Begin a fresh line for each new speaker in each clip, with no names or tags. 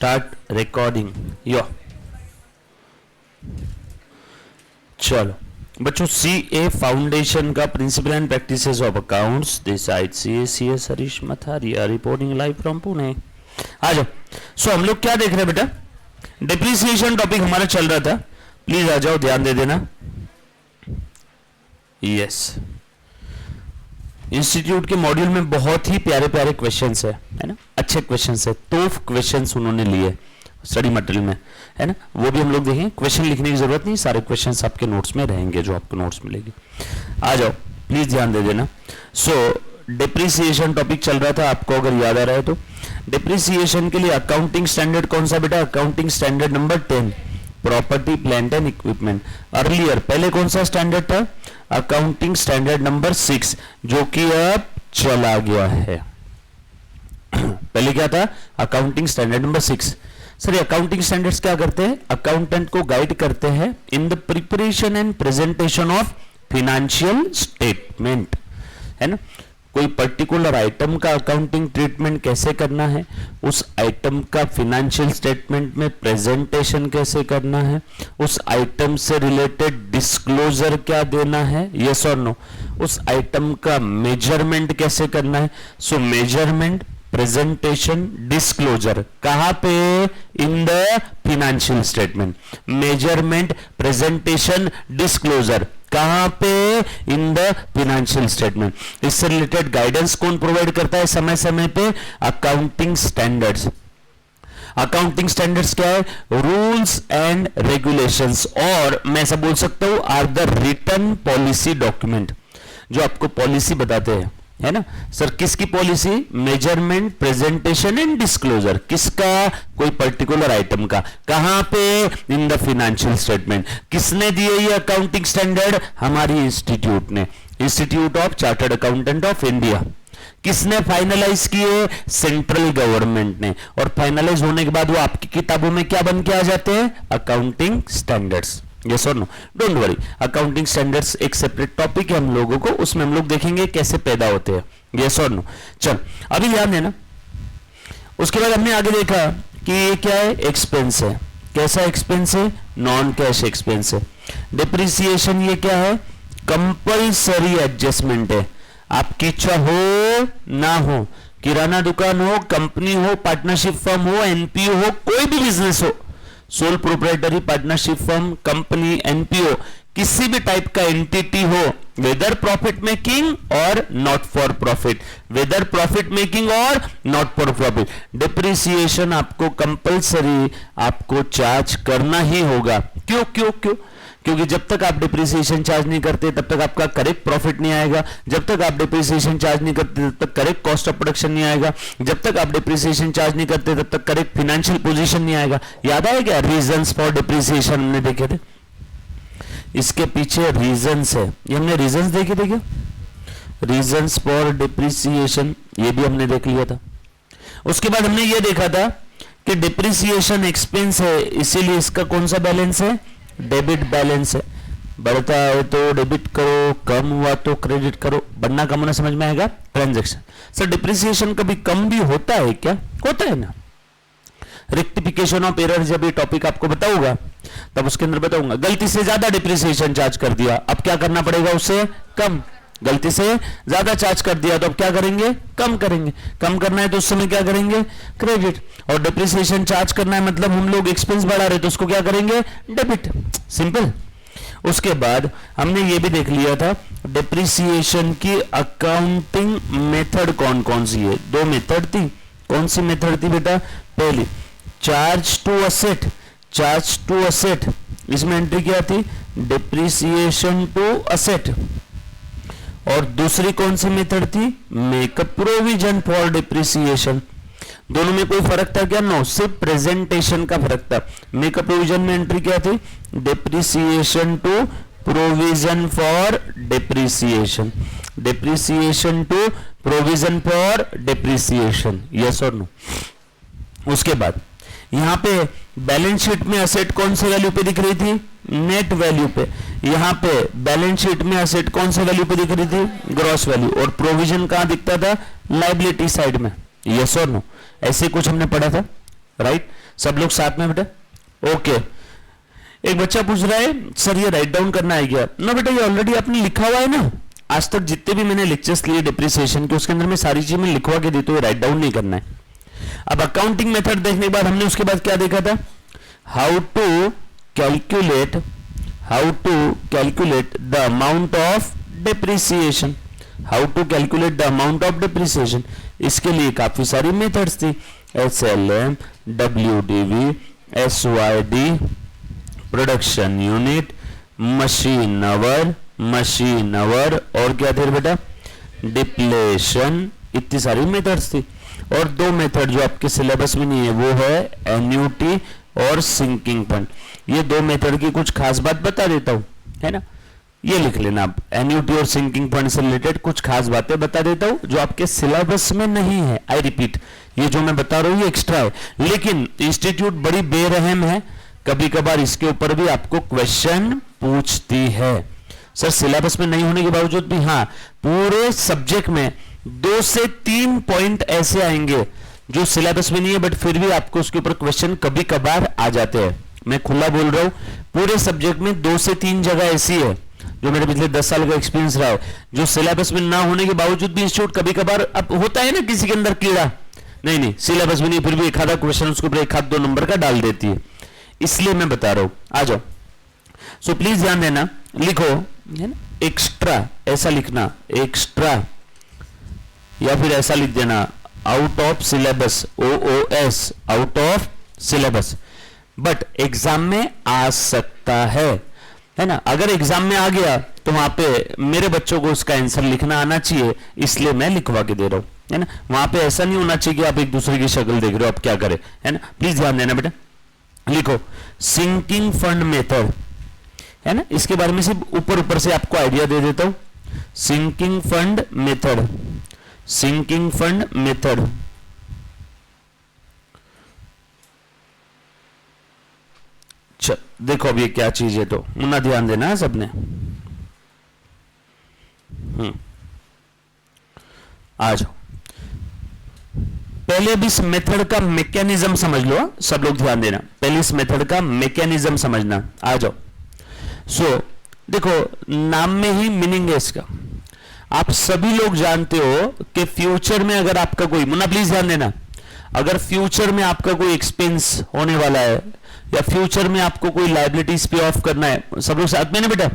Start recording यो। चलो बच्चों, CA foundation का principle and practices of accounts this side CS Harish Matharia reporting live from Pune. आ जाओ। सो हम लोग क्या देख रहे हैं बेटा, डिप्रिसिएशन टॉपिक हमारा चल रहा था। प्लीज आ जाओ, ध्यान दे देना। यस, इंस्टीट्यूट के मॉड्यूल में बहुत ही प्यारे प्यारे क्वेश्चंस है ना, अच्छे क्वेश्चंस है, तोफ क्वेश्चंस उन्होंने लिए स्टडी मटेरियल में, है ना। वो भी हम लोग देखें, क्वेश्चन लिखने की जरूरत नहीं, सारे क्वेश्चंस आपके नोट्स में रहेंगे जो आपको नोट्स मिलेगी। आ जाओ, प्लीज ध्यान दे देना। सो डिप्रिसिएशन टॉपिक चल रहा था, आपको अगर याद आ रहा है तो। डिप्रिसिएशन के लिए अकाउंटिंग स्टैंडर्ड कौन सा बेटा, accounting standard number 10, property plant and equipment. Earlier पहले कौन सा स्टैंडर्ड था, अकाउंटिंग स्टैंडर्ड नंबर 6, जो कि अब चला गया है। पहले क्या था, accounting standard number 6। Sir accounting standards क्या करते हैं, अकाउंटेंट को गाइड करते हैं in the preparation and presentation of financial statement, है ना। कोई पर्टिकुलर आइटम का अकाउंटिंग ट्रीटमेंट कैसे करना है, उस आइटम का फिनेंशियल स्टेटमेंट में प्रेजेंटेशन कैसे करना है, उस आइटम से रिलेटेड डिस्क्लोजर क्या देना है, यस और नो, उस आइटम का मेजरमेंट कैसे करना है। सो मेजरमेंट, प्रेजेंटेशन, डिस्क्लोजर कहां पे, in the financial statement. Measurement, presentation, disclosure कहां पे, इन द फिनेंशियल स्टेटमेंट। इससे रिलेटेड गाइडेंस कौन प्रोवाइड करता है समय समय पे, अकाउंटिंग स्टैंडर्ड्स। अकाउंटिंग स्टैंडर्ड्स क्या है, रूल्स एंड रेगुलेशंस, और मैं ऐसा बोल सकता हूं are the written policy document, जो आपको पॉलिसी बताते हैं, है ना। सर किसकी policy, measurement, presentation and disclosure, किसका, कोई पर्टिकुलर आइटम का, कहां पे, इन द फिनेंशियल स्टेटमेंट। किसने दिए ये अकाउंटिंग स्टैंडर्ड, हमारी इंस्टीट्यूट ने, institute of chartered accountant of India. किसने फाइनलाइज किए, सेंट्रल गवर्नमेंट ने, और फाइनलाइज होने के बाद वो आपकी किताबों में क्या बन के आ जाते हैं, अकाउंटिंग स्टैंडर्ड्स। यस और no, don't worry, accounting standards एक सेपरेट टॉपिक है हम लोगों को, उसमें हम लोग देखेंगे कैसे पैदा होते हैं। यस और नो, चल अभी ध्यान देना। उसके बाद हमने आगे देखा कि ये क्या है, एक्सपेंस है। कैसा एक्सपेंस है, नॉन कैश एक्सपेंस है। डिप्रिसिएशन ये क्या है, कंपल्सरी एडजस्टमेंट है। आपकी इच्छा हो ना हो, किराना दुकान हो, कंपनी हो, पार्टनरशिप फर्म हो, एनपीओ हो, कोई भी बिजनेस हो, sole proprietary partnership firm, company, NPO, किसी भी टाइप का एंटिटी हो, वेदर प्रॉफिट मेकिंग और not for profit, whether profit making और नॉट फॉर प्रॉफिट, डिप्रिसिएशन आपको कंपल्सरी आपको चार्ज करना ही होगा। क्यों क्यों क्यों, क्योंकि जब तक आप डिप्रिसिएशन चार्ज नहीं करते तब तक आपका करेक्ट प्रॉफिट नहीं आएगा, जब तक आप डिप्रिसिएशन चार्ज नहीं करते तब तक करेक्ट कॉस्ट ऑफ प्रोडक्शन नहीं आएगा, जब तक आप डिप्रिसिएशन चार्ज नहीं करते तब तक करेक्ट फाइनेंशियल पोजीशन नहीं आएगा। याद आया क्या, रीजंस फॉर डिप्रिसिएशन हमने देखे थे, इसके पीछे रीजंस है, ये हमने रीजंस देखे थे क्या, रीजंस फॉर डिप्रिसिएशन ये भी हमने देख लिया था। उसके बाद हमने ये देखा था कि डिप्रिसिएशन एक्सपेंस है, इसीलिए इसका कौन सा बैलेंस है, डेबिट बैलेंस है। बढ़ता है तो डेबिट करो, कम हुआ तो क्रेडिट करो, बढ़ना कम होना समझ में आएगा, ट्रांजैक्शन। सर डिप्रिसिएशन कभी कम भी होता है क्या, होता है ना। रेक्टिफिकेशन ऑफ एरर जब ये टॉपिक आपको बताऊंगा तब उसके अंदर बताऊंगा, गलती से ज्यादा डिप्रिसिएशन चार्ज कर दिया, अब क्या करना पड़ेगा, उससे कम। गलती से ज्यादा चार्ज कर दिया तो अब क्या करेंगे, कम करेंगे। कम करना है तो उस समय क्या करेंगे, क्रेडिट। और डिप्रिसिएशन चार्ज करना है मतलब हम लोग एक्सपेंस बढ़ा रहे तो उसको क्या करेंगे, डेबिट, सिंपल। उसके बाद हमने ये भी देख लिया था डिप्रिसिएशन की अकाउंटिंग मेथड कौन कौन सी है, दो मेथड थी। कौन सी मेथड थी बेटा, पहली charge to asset, charge to asset, इसमें एंट्री क्या थी, डिप्रिसिएशन टू असेट। और दूसरी कौन सी मेथड थी, make a provision for depreciation. दोनों में कोई फर्क था क्या, नो, सिर्फ प्रेजेंटेशन का फर्क था। मेक अ प्रोविजन में एंट्री क्या थी, depreciation to provision for depreciation, depreciation to provision for depreciation, yes और नो। उसके बाद यहां पे बैलेंस शीट में असेट कौन से वैल्यू पे दिख रही थी, नेट वैल्यू पे। यहां पे बैलेंस शीट में असेट कौन से वैल्यू पे दिख रही थी, ग्रॉस वैल्यू। और प्रोविजन कहां दिखता था, लायबिलिटी साइड में, यस और नो। ऐसे कुछ हमने पढ़ा था, राइट? सब लोग साथ में बेटा? ओके। एक बच्चा पूछ रहा है सर ये राइट डाउन करना है क्या? ना बेटा, ये ऑलरेडी आपने लिखा हुआ है ना। आज तक जितने भी मैंने लेक्चर्स लिए डिप्रिसिएशन के, उसके अंदर में सारी चीजें मैं लिखवा के देता हूँ, राइट डाउन नहीं करना है। अब अकाउंटिंग मेथड देखने के बाद हमने उसके बाद क्या देखा था? How to calculate the amount of depreciation. How to calculate the amount of depreciation, इसके लिए काफी सारी मेथड्स थी। SLM, WDV, SYD, production unit, machine hour और क्या थे बेटा? डिप्लेशन। इतनी सारी मेथड्स थी। और दो मेथड जो आपके सिलेबस में नहीं है वो है एन्युटी और सिंकिंग फंड। ये दो मेथड की कुछ खास बात बता देता हूं, है ना? ये लिख लेना आप, एन्युटी और सिंकिंग फंड से रिलेटेड कुछ खास बातें बता देता हूं जो आपके सिलेबस में नहीं है। आई रिपीट, ये जो मैं बता रहा हूं ये एक्स्ट्रा है, लेकिन इंस्टीट्यूट बड़ी बेरहम है, कभी कभार इसके ऊपर भी आपको क्वेश्चन पूछती है। सर सिलेबस में नहीं होने के बावजूद भी हाँ, पूरे सब्जेक्ट में 2 से 3 पॉइंट ऐसे आएंगे जो सिलेबस में नहीं है, बट फिर भी आपको उसके ऊपर क्वेश्चन कभी कभार आ जाते हैं। मैं खुला बोल रहा हूं, पूरे सब्जेक्ट में 2 से 3 जगह ऐसी है जो मेरे पिछले 10 साल का एक्सपीरियंस रहा है, जो सिलेबस में ना होने के बावजूद भी इंस्टीट्यूट कभी कभार, अब होता है ना किसी के अंदर कीड़ा, नहीं सिलेबस में नहीं, फिर भी एक आधा क्वेश्चन उसके ऊपर 1-2 नंबर का डाल देती है, इसलिए मैं बता रहा हूं। आ जाओ। सो प्लीज ध्यान देना, लिखो है ना, एक्स्ट्रा ऐसा लिखना, एक्स्ट्रा, या फिर ऐसा लिख देना out of syllabus, OOS, out of syllabus, but exam में आ सकता है ना? अगर एग्जाम में आ गया तो वहां पे मेरे बच्चों को उसका आंसर लिखना आना चाहिए, इसलिए मैं लिखवा के दे रहा हूं, है ना? वहां पे ऐसा नहीं होना चाहिए कि आप एक दूसरे की शक्ल देख रहे हो, आप क्या करें, है ना? प्लीज ध्यान देना बेटा। लिखो सिंकिंग फंड मेथड, है ना? इसके बारे में सिर्फ ऊपर से आपको आइडिया दे देता हूं। Sinking fund method, sinking fund method, देखो अब ये क्या चीज है, तो मुन्ना ध्यान देना है सबने। आ जाओ, पहले भी इस मेथड का मैकेनिज्म समझ लो, सब लोग ध्यान देना, पहले इस मेथड का मैकेनिज्म समझना। आ जाओ। सो देखो, नाम में ही मीनिंग है इसका। आप सभी लोग जानते हो कि फ्यूचर में अगर आपका कोई, मुन्ना प्लीज ध्यान देना, अगर फ्यूचर में आपका कोई एक्सपेंस होने वाला है या फ्यूचर में आपको कोई लायबिलिटीज पे ऑफ करना है, सब लोग साथ में ना बेटा,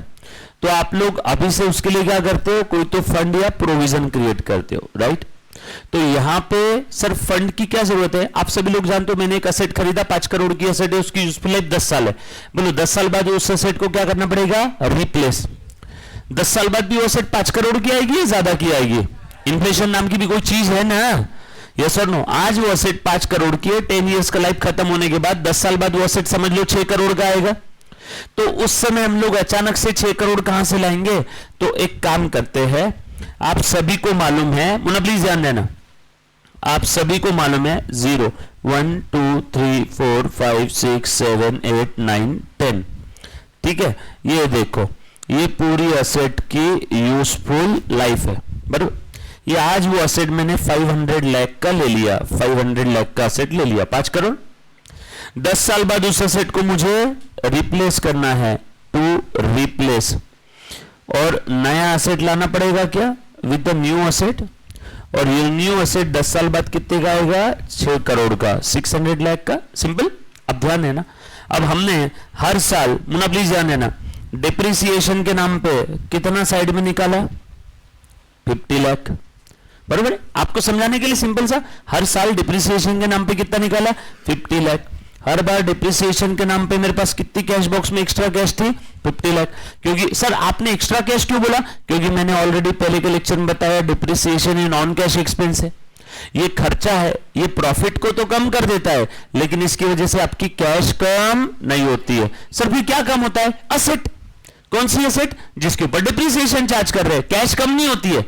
तो आप लोग अभी से उसके लिए क्या करते हो? कोई तो फंड या प्रोविजन क्रिएट करते हो, राइट? तो यहां पे सर फंड की क्या जरूरत है? आप सभी लोग जानते हो, मैंने एक असेट खरीदा, 5 करोड़ की असेट है, उसकी यूजफुल लाइफ 10 साल है। बोलो 10 साल बाद उस असेट को क्या करना पड़ेगा? रिप्लेस। 10 साल बाद भी वो असेट 5 करोड़ की आएगी या ज्यादा की आएगी? इन्फ्लेशन नाम की भी कोई चीज है ना, यस और नो? आज वो असेट 5 करोड़ की है, 10 इयर्स का लाइफ खत्म होने के बाद 10 साल बाद वो असेट समझ लो 6 करोड़ का आएगा। तो उस समय हम लोग अचानक से 6 करोड़ कहां से लाएंगे? तो एक काम करते हैं, आप सभी को मालूम है, मुन्ना प्लीज ध्यान देना, आप सभी को मालूम है 0 1 2 3 4 5 6 7 8 9 10, ठीक है? ये देखो, ये पूरी असेट की यूजफुल लाइफ है, बराबर? ये आज वो असेट मैंने 500 लाख का ले लिया, 500 लाख का असेट ले लिया, 5 करोड़। 10 साल बाद उस असेट को मुझे रिप्लेस करना है, टू रिप्लेस, और नया असेट लाना पड़ेगा क्या? विद द न्यू असेट, और ये न्यू असेट 10 साल बाद कितने का आएगा? 6 करोड़ का, 600 लाख का। सिंपल। अब ध्यान देना, अब हमने हर साल, मुन्ना प्लीज ध्यान देना, डिप्रिसिएशन के नाम पे कितना साइड में निकाला? 50 लाख, बरोबर है? आपको समझाने के लिए सिंपल सा, हर साल डिप्रिसिएशन के नाम पे कितना निकाला? 50 लाख। हर बार डिप्रिसिएशन के नाम पे मेरे पास कितनी कैश बॉक्स में एक्स्ट्रा कैश थी? 50 लाख। क्योंकि सर आपने एक्स्ट्रा कैश क्यों बोला? क्योंकि मैंने ऑलरेडी पहले के लेक्चर में बताया, डिप्रिसिएशन ये नॉन कैश एक्सपेंस है, ये खर्चा है, ये प्रॉफिट को तो कम कर देता है, लेकिन इसकी वजह से आपकी कैश कम नहीं होती है। सर फिर क्या कम होता है? असेट। कौन सी असेट? जिसके ऊपर डिप्रिसिएशन चार्ज कर रहे हैं, कैश कम नहीं होती है।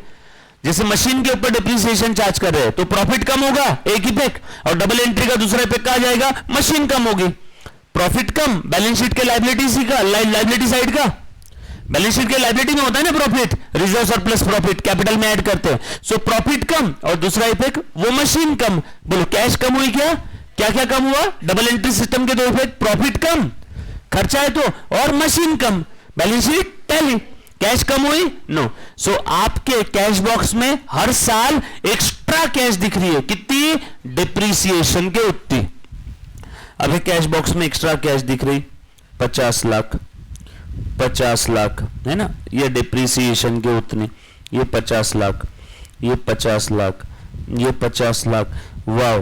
जैसे मशीन के ऊपर डिप्रिसिएशन चार्ज कर रहे हैं तो प्रॉफिट कम होगा, एक इफेक्ट, और डबल एंट्री का दूसरा इफेक्ट आ जाएगा, मशीन कम होगी, प्रॉफिट कम, बैलेंस शीट के लायबिलिटी का, लायबिलिटी साइड का, बैलेंस शीट के लायबिलिटी में होता है ना profit, reserve surplus profit capital में ऐड करते हैं, सो प्रॉफिट कम, और दूसरा इफेक्ट वो मशीन कम। बोलो कैश कम हुई क्या? क्या क्या कम हुआ? डबल एंट्री सिस्टम के दो इफेक्ट, प्रॉफिट कम, खर्चा है तो, और मशीन कम, बैलेंस शीट टैली। कैश कम हुई? नो। सो आपके कैश बॉक्स में हर साल एक्स्ट्रा कैश दिख रही है, कितनी? डिप्रिसिएशन के उतनी। अभी कैश बॉक्स में एक्स्ट्रा कैश दिख रही 50 लाख, 50 लाख है ना, ये डिप्रिसिएशन के उतने, ये 50 लाख, ये 50 लाख, ये 50 लाख। वाह,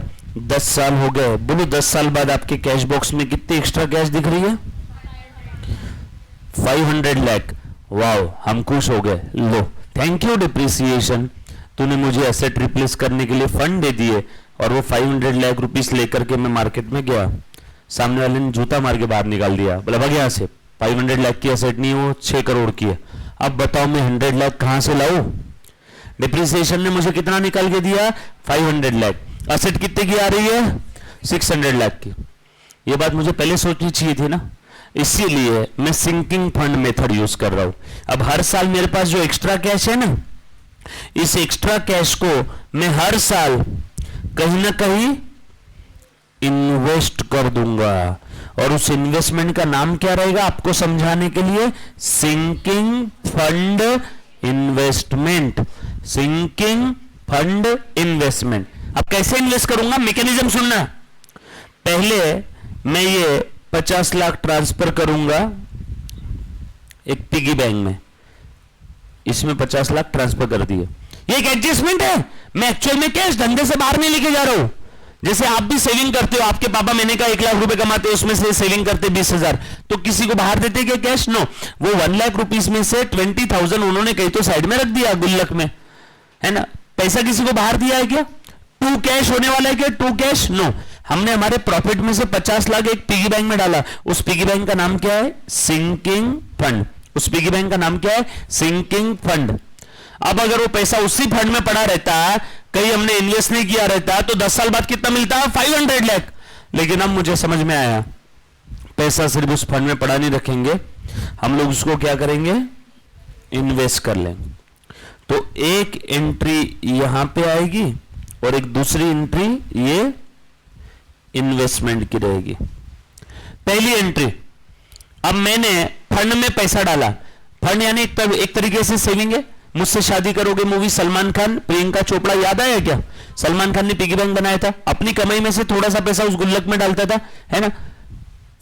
10 साल हो गए, बोलो 10 साल बाद आपके कैश बॉक्स में कितनी एक्स्ट्रा कैश दिख रही है? 500 लाख। वाह, हम खुश हो गए। लो, थैंक यू डिप्रिसिएशन, तूने मुझे एसेट रिप्लेस करने के लिए फंड दे दिए। और वो 500 लाख रुपीस लेकर के मैं मार्केट में गया, सामने वाले ने जूता मार के बाहर निकाल दिया, बोला भाग यहां से, 500 लाख की एसेट नहीं, वो 6 करोड़ की है। अब बताओ मैं 100 लाख कहां से लाऊं? डिप्रिसिएशन ने मुझे कितना निकाल के दिया? 500 लाख। एसेट कितने की आ रही है? 600 लाख की। ये बात मुझे पहले सोचनी चाहिए थी ना, इसीलिए मैं सिंकिंग फंड मेथड यूज कर रहा हूं। अब हर साल मेरे पास जो एक्स्ट्रा कैश है ना, इस एक्स्ट्रा कैश को मैं हर साल कहीं ना कहीं इन्वेस्ट कर दूंगा, और उस इन्वेस्टमेंट का नाम क्या रहेगा आपको समझाने के लिए? Sinking fund investment. Sinking fund investment. अब कैसे इन्वेस्ट करूंगा? मैकेनिज्म सुनना। पहले मैं ये 50 लाख ट्रांसफर करूंगा एक पिगी बैंक में, इसमें 50 लाख ट्रांसफर कर दिए। ये एक एडजस्टमेंट है, मैं एक्चुअल में कैश धंधे से बाहर नहीं लेके जा रहा हूं। जैसे आप भी सेविंग करते हो, आपके पापा महीने का 1 लाख रुपए कमाते हो, उसमें से सेविंग करते 20,000, तो किसी को बाहर देते क्या कैश? नो। वो 1 लाख रुपीस में से 20,000 उन्होंने कहीं तो साइड में रख दिया गुल्लक में, है ना। पैसा किसी को बाहर दिया है क्या? टू कैश होने वाला है क्या? To cash? नो। हमने हमारे प्रॉफिट में से 50 लाख एक पिगी बैंक में डाला। उस पिगी बैंक का नाम क्या है? Sinking fund. उस पिगी बैंक का नाम क्या है? Sinking fund. अब अगर वो पैसा उसी फंड में पड़ा रहता, कहीं हमने इन्वेस्ट नहीं किया रहता, तो 10 साल बाद कितना मिलता? 500 लाख। लेकिन अब मुझे समझ में आया, पैसा सिर्फ उस फंड में पड़ा नहीं रखेंगे, हम लोग उसको क्या करेंगे? इन्वेस्ट कर लेंगे। तो एक एंट्री यहां पे आएगी और एक दूसरी एंट्री ये इन्वेस्टमेंट की रहेगी। पहली एंट्री, अब मैंने फंड में पैसा डाला। फंड यानी एक तरीके से सेविंग है। मुझसे शादी करोगे मूवी, सलमान खान प्रियंका चोपड़ा, याद आया क्या? सलमान खान ने पिगी बैंक बनाया था, अपनी कमाई में से थोड़ा सा पैसा उस गुल्लक में डालता था, है ना।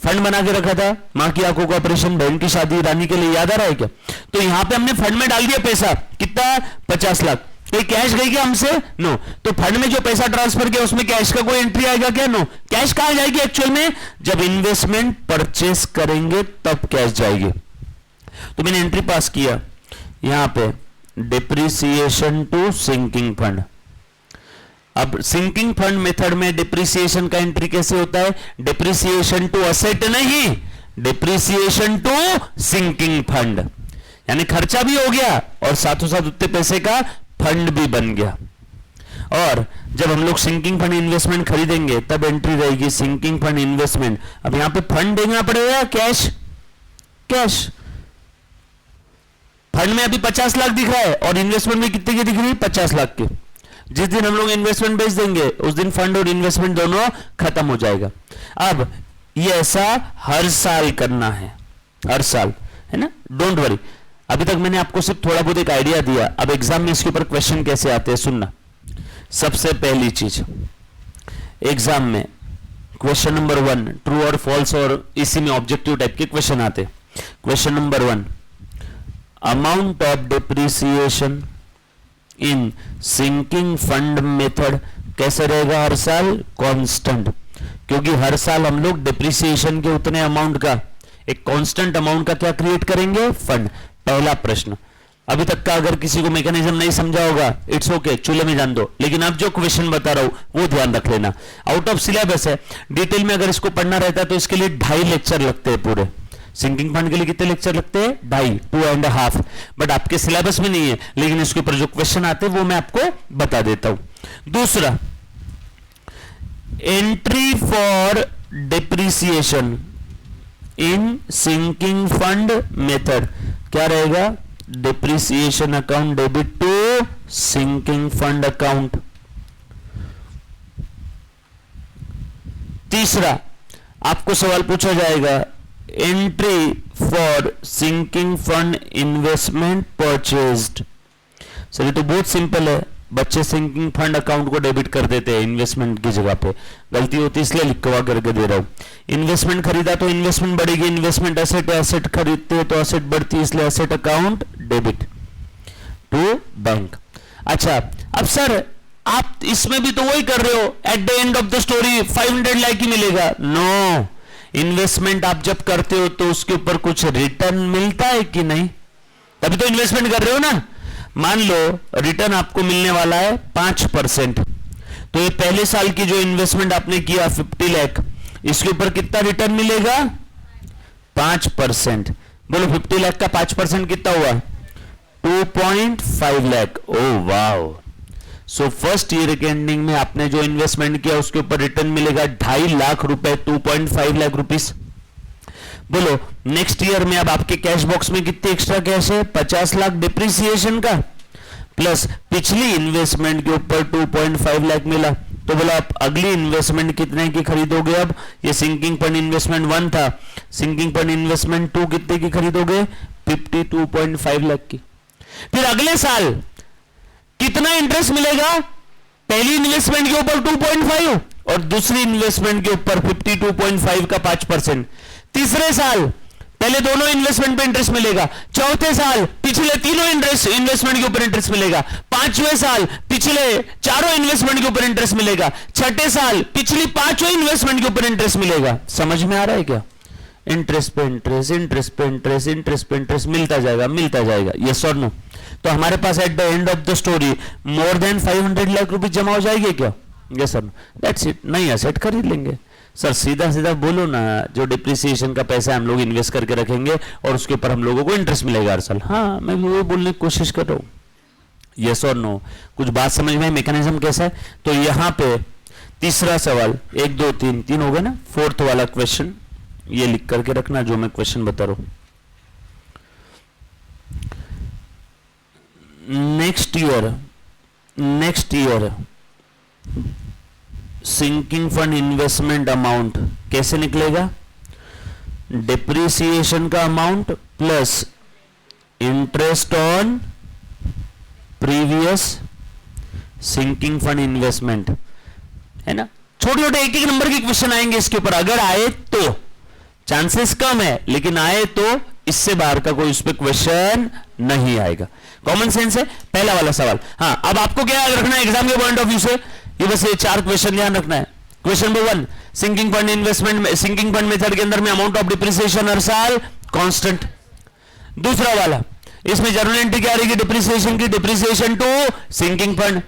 फंड बना के रखा था, मां की आंखों का ऑपरेशन, बहन की शादी, रानी के लिए, याद आ रहा है क्या? तो यहां पे हमने फंड में डाल दिया पैसा, कितना? 50 लाख। कोई कैश गई क्या हमसे? नो। तो फंड में जो पैसा ट्रांसफर किया उसमें कैश का कोई एंट्री आएगा क्या? नो। कैश कहां जाएगी एक्चुअल में? जब इन्वेस्टमेंट परचेस करेंगे तब कैश जाएगी। तो मैंने एंट्री पास किया यहां पे, डिप्रिसिएशन टू सिंकिंग फंड। अब सिंकिंग फंड मेथड में डिप्रिसिएशन का एंट्री कैसे होता है? डिप्रिसिएशन टू असेट नहीं, डिप्रिसिएशन टू सिंकिंग फंड, यानी खर्चा भी हो गया और साथों साथ उतने पैसे का फंड भी बन गया। और जब हम लोग सिंकिंग फंड इन्वेस्टमेंट खरीदेंगे तब एंट्री रहेगी सिंकिंग फंड इन्वेस्टमेंट। अब यहां पे फंड देना पड़ेगा कैश, कैश। फंड में अभी 50 लाख दिख रहा है और इन्वेस्टमेंट में कितने की दिख रही है? 50 लाख की। जिस दिन हम लोग इन्वेस्टमेंट बेच देंगे उस दिन फंड और इन्वेस्टमेंट दोनों खत्म हो जाएगा। अब ये ऐसा हर साल करना है, हर साल, है ना। डोंट वरी, अभी तक मैंने आपको सिर्फ थोड़ा बहुत एक आइडिया दिया। अब एग्जाम में इसके ऊपर क्वेश्चन कैसे आते हैं सुनना। सबसे पहली चीज, एग्जाम में क्वेश्चन नंबर 1 ट्रू और फॉल्स, और इसी में ऑब्जेक्टिव टाइप के क्वेश्चन आते। Question number 1, amount of depreciation in sinking fund method कैसे रहेगा हर साल? कांस्टेंट, क्योंकि हर साल हम लोग डिप्रिसिएशन के उतने अमाउंट का एक कांस्टेंट अमाउंट का क्या क्रिएट करेंगे? फंड। पहला प्रश्न। अभी तक का अगर किसी को मैकेनिज्म नहीं समझा होगा, इट्स ओके, चूल्हे में जान दो, लेकिन अब जो क्वेश्चन बता रहा हूं वो ध्यान रख लेना। आउट ऑफ सिलेबस है, डिटेल में अगर इसको पढ़ना रहता है तो इसके लिए 2.5 लेक्चर लगते हैं पूरे। सिंकिंग फंड के लिए कितने लेक्चर लगते हैं? 2.5, 2.5। बट आपके सिलेबस में नहीं है, लेकिन इसके ऊपर जो क्वेश्चन आते हैं वो मैं आपको बता देता हूं। दूसरा, entry for depreciation in sinking fund method क्या रहेगा? Depreciation account debit to sinking fund account. तीसरा आपको सवाल पूछा जाएगा, entry for sinking fund investment purchased. Sir ये तो बहुत सिंपल है, बच्चे सिंकिंग फंड अकाउंट को डेबिट कर देते हैं इन्वेस्टमेंट की जगह पे, गलती होती है इसलिए लिखवा करके दे रहा हूं। इन्वेस्टमेंट खरीदा तो इन्वेस्टमेंट बढ़ेगी, इन्वेस्टमेंट एसेट है, एसेट खरीदते हैं तो एसेट बढ़ती है, इसलिए asset account debit to bank. अच्छा अब सर आप इसमें भी तो वही कर रहे हो, at the end of the story 500 lakh ही मिलेगा। नो, इन्वेस्टमेंट आप जब करते हो तो उसके ऊपर कुछ रिटर्न मिलता है कि नहीं, तभी तो इन्वेस्टमेंट कर रहे हो ना। मान लो रिटर्न आपको मिलने वाला है 5%, तो ये पहले साल की जो इन्वेस्टमेंट आपने किया 50 लाख, इसके ऊपर कितना रिटर्न मिलेगा? 5%। बोलो 50 लाख का 5% कितना हुआ? 2.5 लाख। ओह वाह। सो फर्स्ट ईयर के एंडिंग में आपने जो इन्वेस्टमेंट किया उसके ऊपर रिटर्न मिलेगा 2.5 लाख रुपए, 2.5 लाख रुपीस। बोलो नेक्स्ट ईयर में अब आपके कैश बॉक्स में कितने एक्स्ट्रा कैश है? 50 लाख डिप्रिसिएशन का, प्लस पिछली इन्वेस्टमेंट के ऊपर 2.5 लाख मिला। तो बोला आप अगली इन्वेस्टमेंट कितने की खरीदोगे? अब ये सिंकिंग फंड इन्वेस्टमेंट 1 था, सिंकिंग फंड इन्वेस्टमेंट 2 कितने की खरीदोगे? 52.5 लाख की। फिर अगले साल कितना इंटरेस्ट मिलेगा? पहली इन्वेस्टमेंट के ऊपर 2.5 और दूसरी इन्वेस्टमेंट के ऊपर 52.5 का 5%। तीसरे साल पहले दोनों इन्वेस्टमेंट पे इंटरेस्ट मिलेगा, चौथे साल पिछले तीनों इन्वेस्टमेंट के ऊपर इंटरेस्ट मिलेगा, पांचवें साल पिछले चारों इन्वेस्टमेंट के ऊपर इंटरेस्ट मिलेगा, छठे साल पिछली पांचों इन्वेस्टमेंट के ऊपर इंटरेस्ट मिलेगा। समझ में आ रहा है क्या? इंटरेस्ट पे इंटरेस्ट, इंटरेस्ट पे इंटरेस्ट, इंटरेस्ट पे इंटरेस्ट मिलता जाएगा, मिलता जाएगा। यस और नो? तो हमारे पास at the end of the story more than 500 lakh rupees जमा हो जाएंगे क्या? Yes sir, that's it. नई एसेट खरीद लेंगे। सर सीधा सीधा बोलो ना, जो डिप्रिसिएशन का पैसा हम लोग इन्वेस्ट करके रखेंगे और उसके ऊपर हम लोगों को इंटरेस्ट मिलेगा हर साल। हाँ मैं भी वो बोलने की कोशिश कर रहा हूँ। यस और नो? कुछ बात समझ में? मैकेनिज्म कैसा है? तो यहाँ पे तीसरा सवाल, 1 2 3 3 हो गए ना। फोर्थ वाला क्वेश्चन ये लिख करके रखना जो मैं क्वेश्चन बता रहा हूं। Next year sinking fund investment amount कैसे निकलेगा? डिप्रिसिएशन का amount plus interest on previous sinking fund investment, है ना। छोटे छोटे एक एक नंबर के क्वेश्चन आएंगे इसके ऊपर, अगर आए तो चांसेस कम है, लेकिन आए तो इससे बाहर का कोई उस पर क्वेश्चन नहीं आएगा। कॉमन सेंस है। पहला वाला सवाल। हाँ अब आपको क्या याद रखना है एग्जाम के पॉइंट ऑफ व्यू से? ये बस ये 4 क्वेश्चन ध्यान रखना है। Question number 1, sinking fund investment, sinking fund method के अंदर में अमाउंट ऑफ डिप्रिसिएशन हर साल कांस्टेंट। दूसरा वाला, इसमें जर्नल एंट्री क्या रहेगी? डिप्रिसिएशन की, depreciation to sinking fund.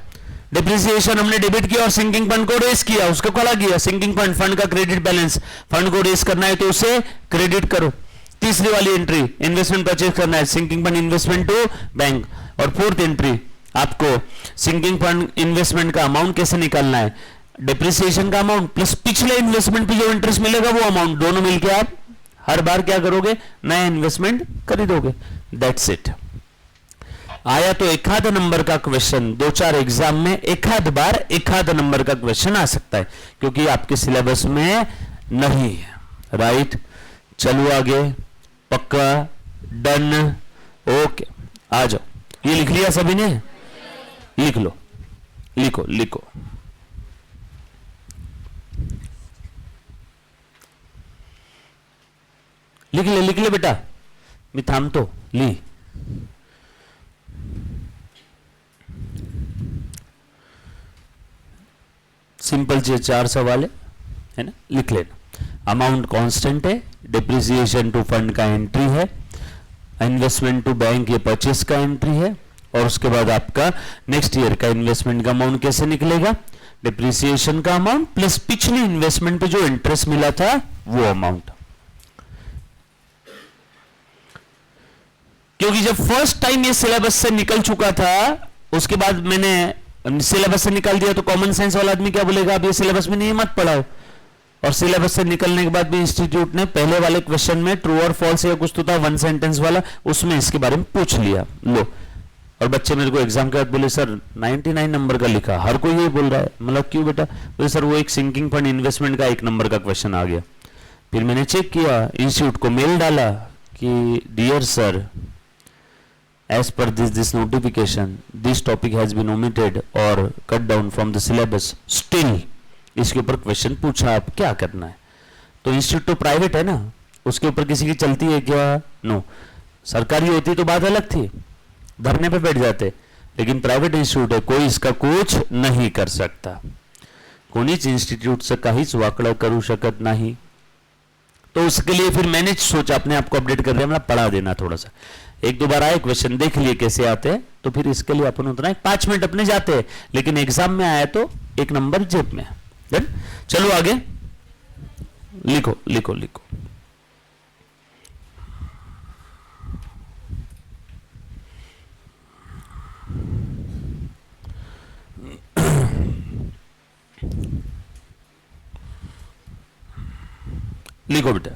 Depreciation हमने डेबिट किया और सिंकिंग फंड को रेस किया, उसको खोला किया। सिंकिंग फंड, फंड का क्रेडिट बैलेंस, फंड को रेस करना है तो उसे क्रेडिट करो। तीसरी वाली एंट्री, इन्वेस्टमेंट परचेज करना है, sinking fund investment to bank. और फोर्थ एंट्री, आपको सिंकिंग फंड इन्वेस्टमेंट का अमाउंट कैसे निकालना है? डिप्रिसिएशन का अमाउंट प्लस पिछले इन्वेस्टमेंट पे जो इंटरेस्ट मिलेगा वो अमाउंट, दोनों मिलकर आप हर बार क्या करोगे? नया इन्वेस्टमेंट खरीदोगे। That's it. आया तो एक आध नंबर का क्वेश्चन 2-4 एग्जाम में, एक आध बार एक आध नंबर का क्वेश्चन आ सकता है, क्योंकि आपके सिलेबस में नहीं है। राइट, चलो आगे। पक्का? डन? ओके, आ जाओ। ये लिख लिया सभी ने? लिख लो, लिखो लिखो। लिख ले बेटा, मैं थाम तो ली। सिंपल से 4 सवाल है ना, लिख लेना। अमाउंट कांस्टेंट है, डिप्रिसिएशन टू फंड का एंट्री है, इन्वेस्टमेंट टू बैंक ये परचेस का एंट्री है, और उसके बाद आपका नेक्स्ट ईयर का इन्वेस्टमेंट का अमाउंट कैसे निकलेगा? डिप्रिसिएशन का अमाउंट प्लस पिछली इन्वेस्टमेंट पे जो इंटरेस्ट मिला था वो अमाउंट। क्योंकि जब फर्स्ट टाइम ये सिलेबस से निकल चुका था, उसके बाद मैंने सिलेबस से निकाल दिया, तो कॉमन सेंस वाला आदमी क्या बोलेगा? अब ये सिलेबस में नहीं, मत पढ़ाओ। और सिलेबस से निकलने के बाद भी इंस्टीट्यूट ने पहले वाले क्वेश्चन में ट्रू और फॉल्स या कुछ तो था 1 सेंटेंस वाला, उसमें इसके बारे में पूछ लिया। लो और बच्चे मेरे को एग्जाम के बाद बोले सर 99 नंबर का लिखा, हर कोई यही बोल रहा है। मतलब क्यों बेटा? बोले सर वो एक सिंकिंग फंड इन्वेस्टमेंट का 1 नंबर का क्वेश्चन आ गया। फिर मैंने चेक किया, इंस्टीट्यूट को मेल डाला कि dear sir, as per this notification this topic has been omitted or cut down from the syllabus, still इसके ऊपर क्वेश्चन पूछा, आप क्या करना है? तो इंस्टीट्यूट तो प्राइवेट है ना, उसके ऊपर किसी की चलती है क्या? नो। सरकारी होती तो बात अलग थी, धरने पे बैठ जाते, लेकिन प्राइवेट इंस्टीट्यूट है, कोई इसका कुछ नहीं कर सकता, कोणीच इंस्टीट्यूटचं काहीच वाकडं करू शकत नाही। तो उसके लिए फिर मैंने सोचा अपने आप को अपडेट कर दिया, मतलब पढ़ा देना थोड़ा सा, 1-2 बार आए क्वेश्चन, देख लिए कैसे आते हैं, तो फिर इसके लिए अपन उतना 5 मिनट अपने जाते हैं, लेकिन एग्जाम में आया तो 1 नंबर जेब में। चलो आगे लिखो लिखो लिखो। लिखो बेटा,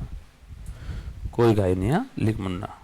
कोई गाय नहीं है, लिख मुन्ना।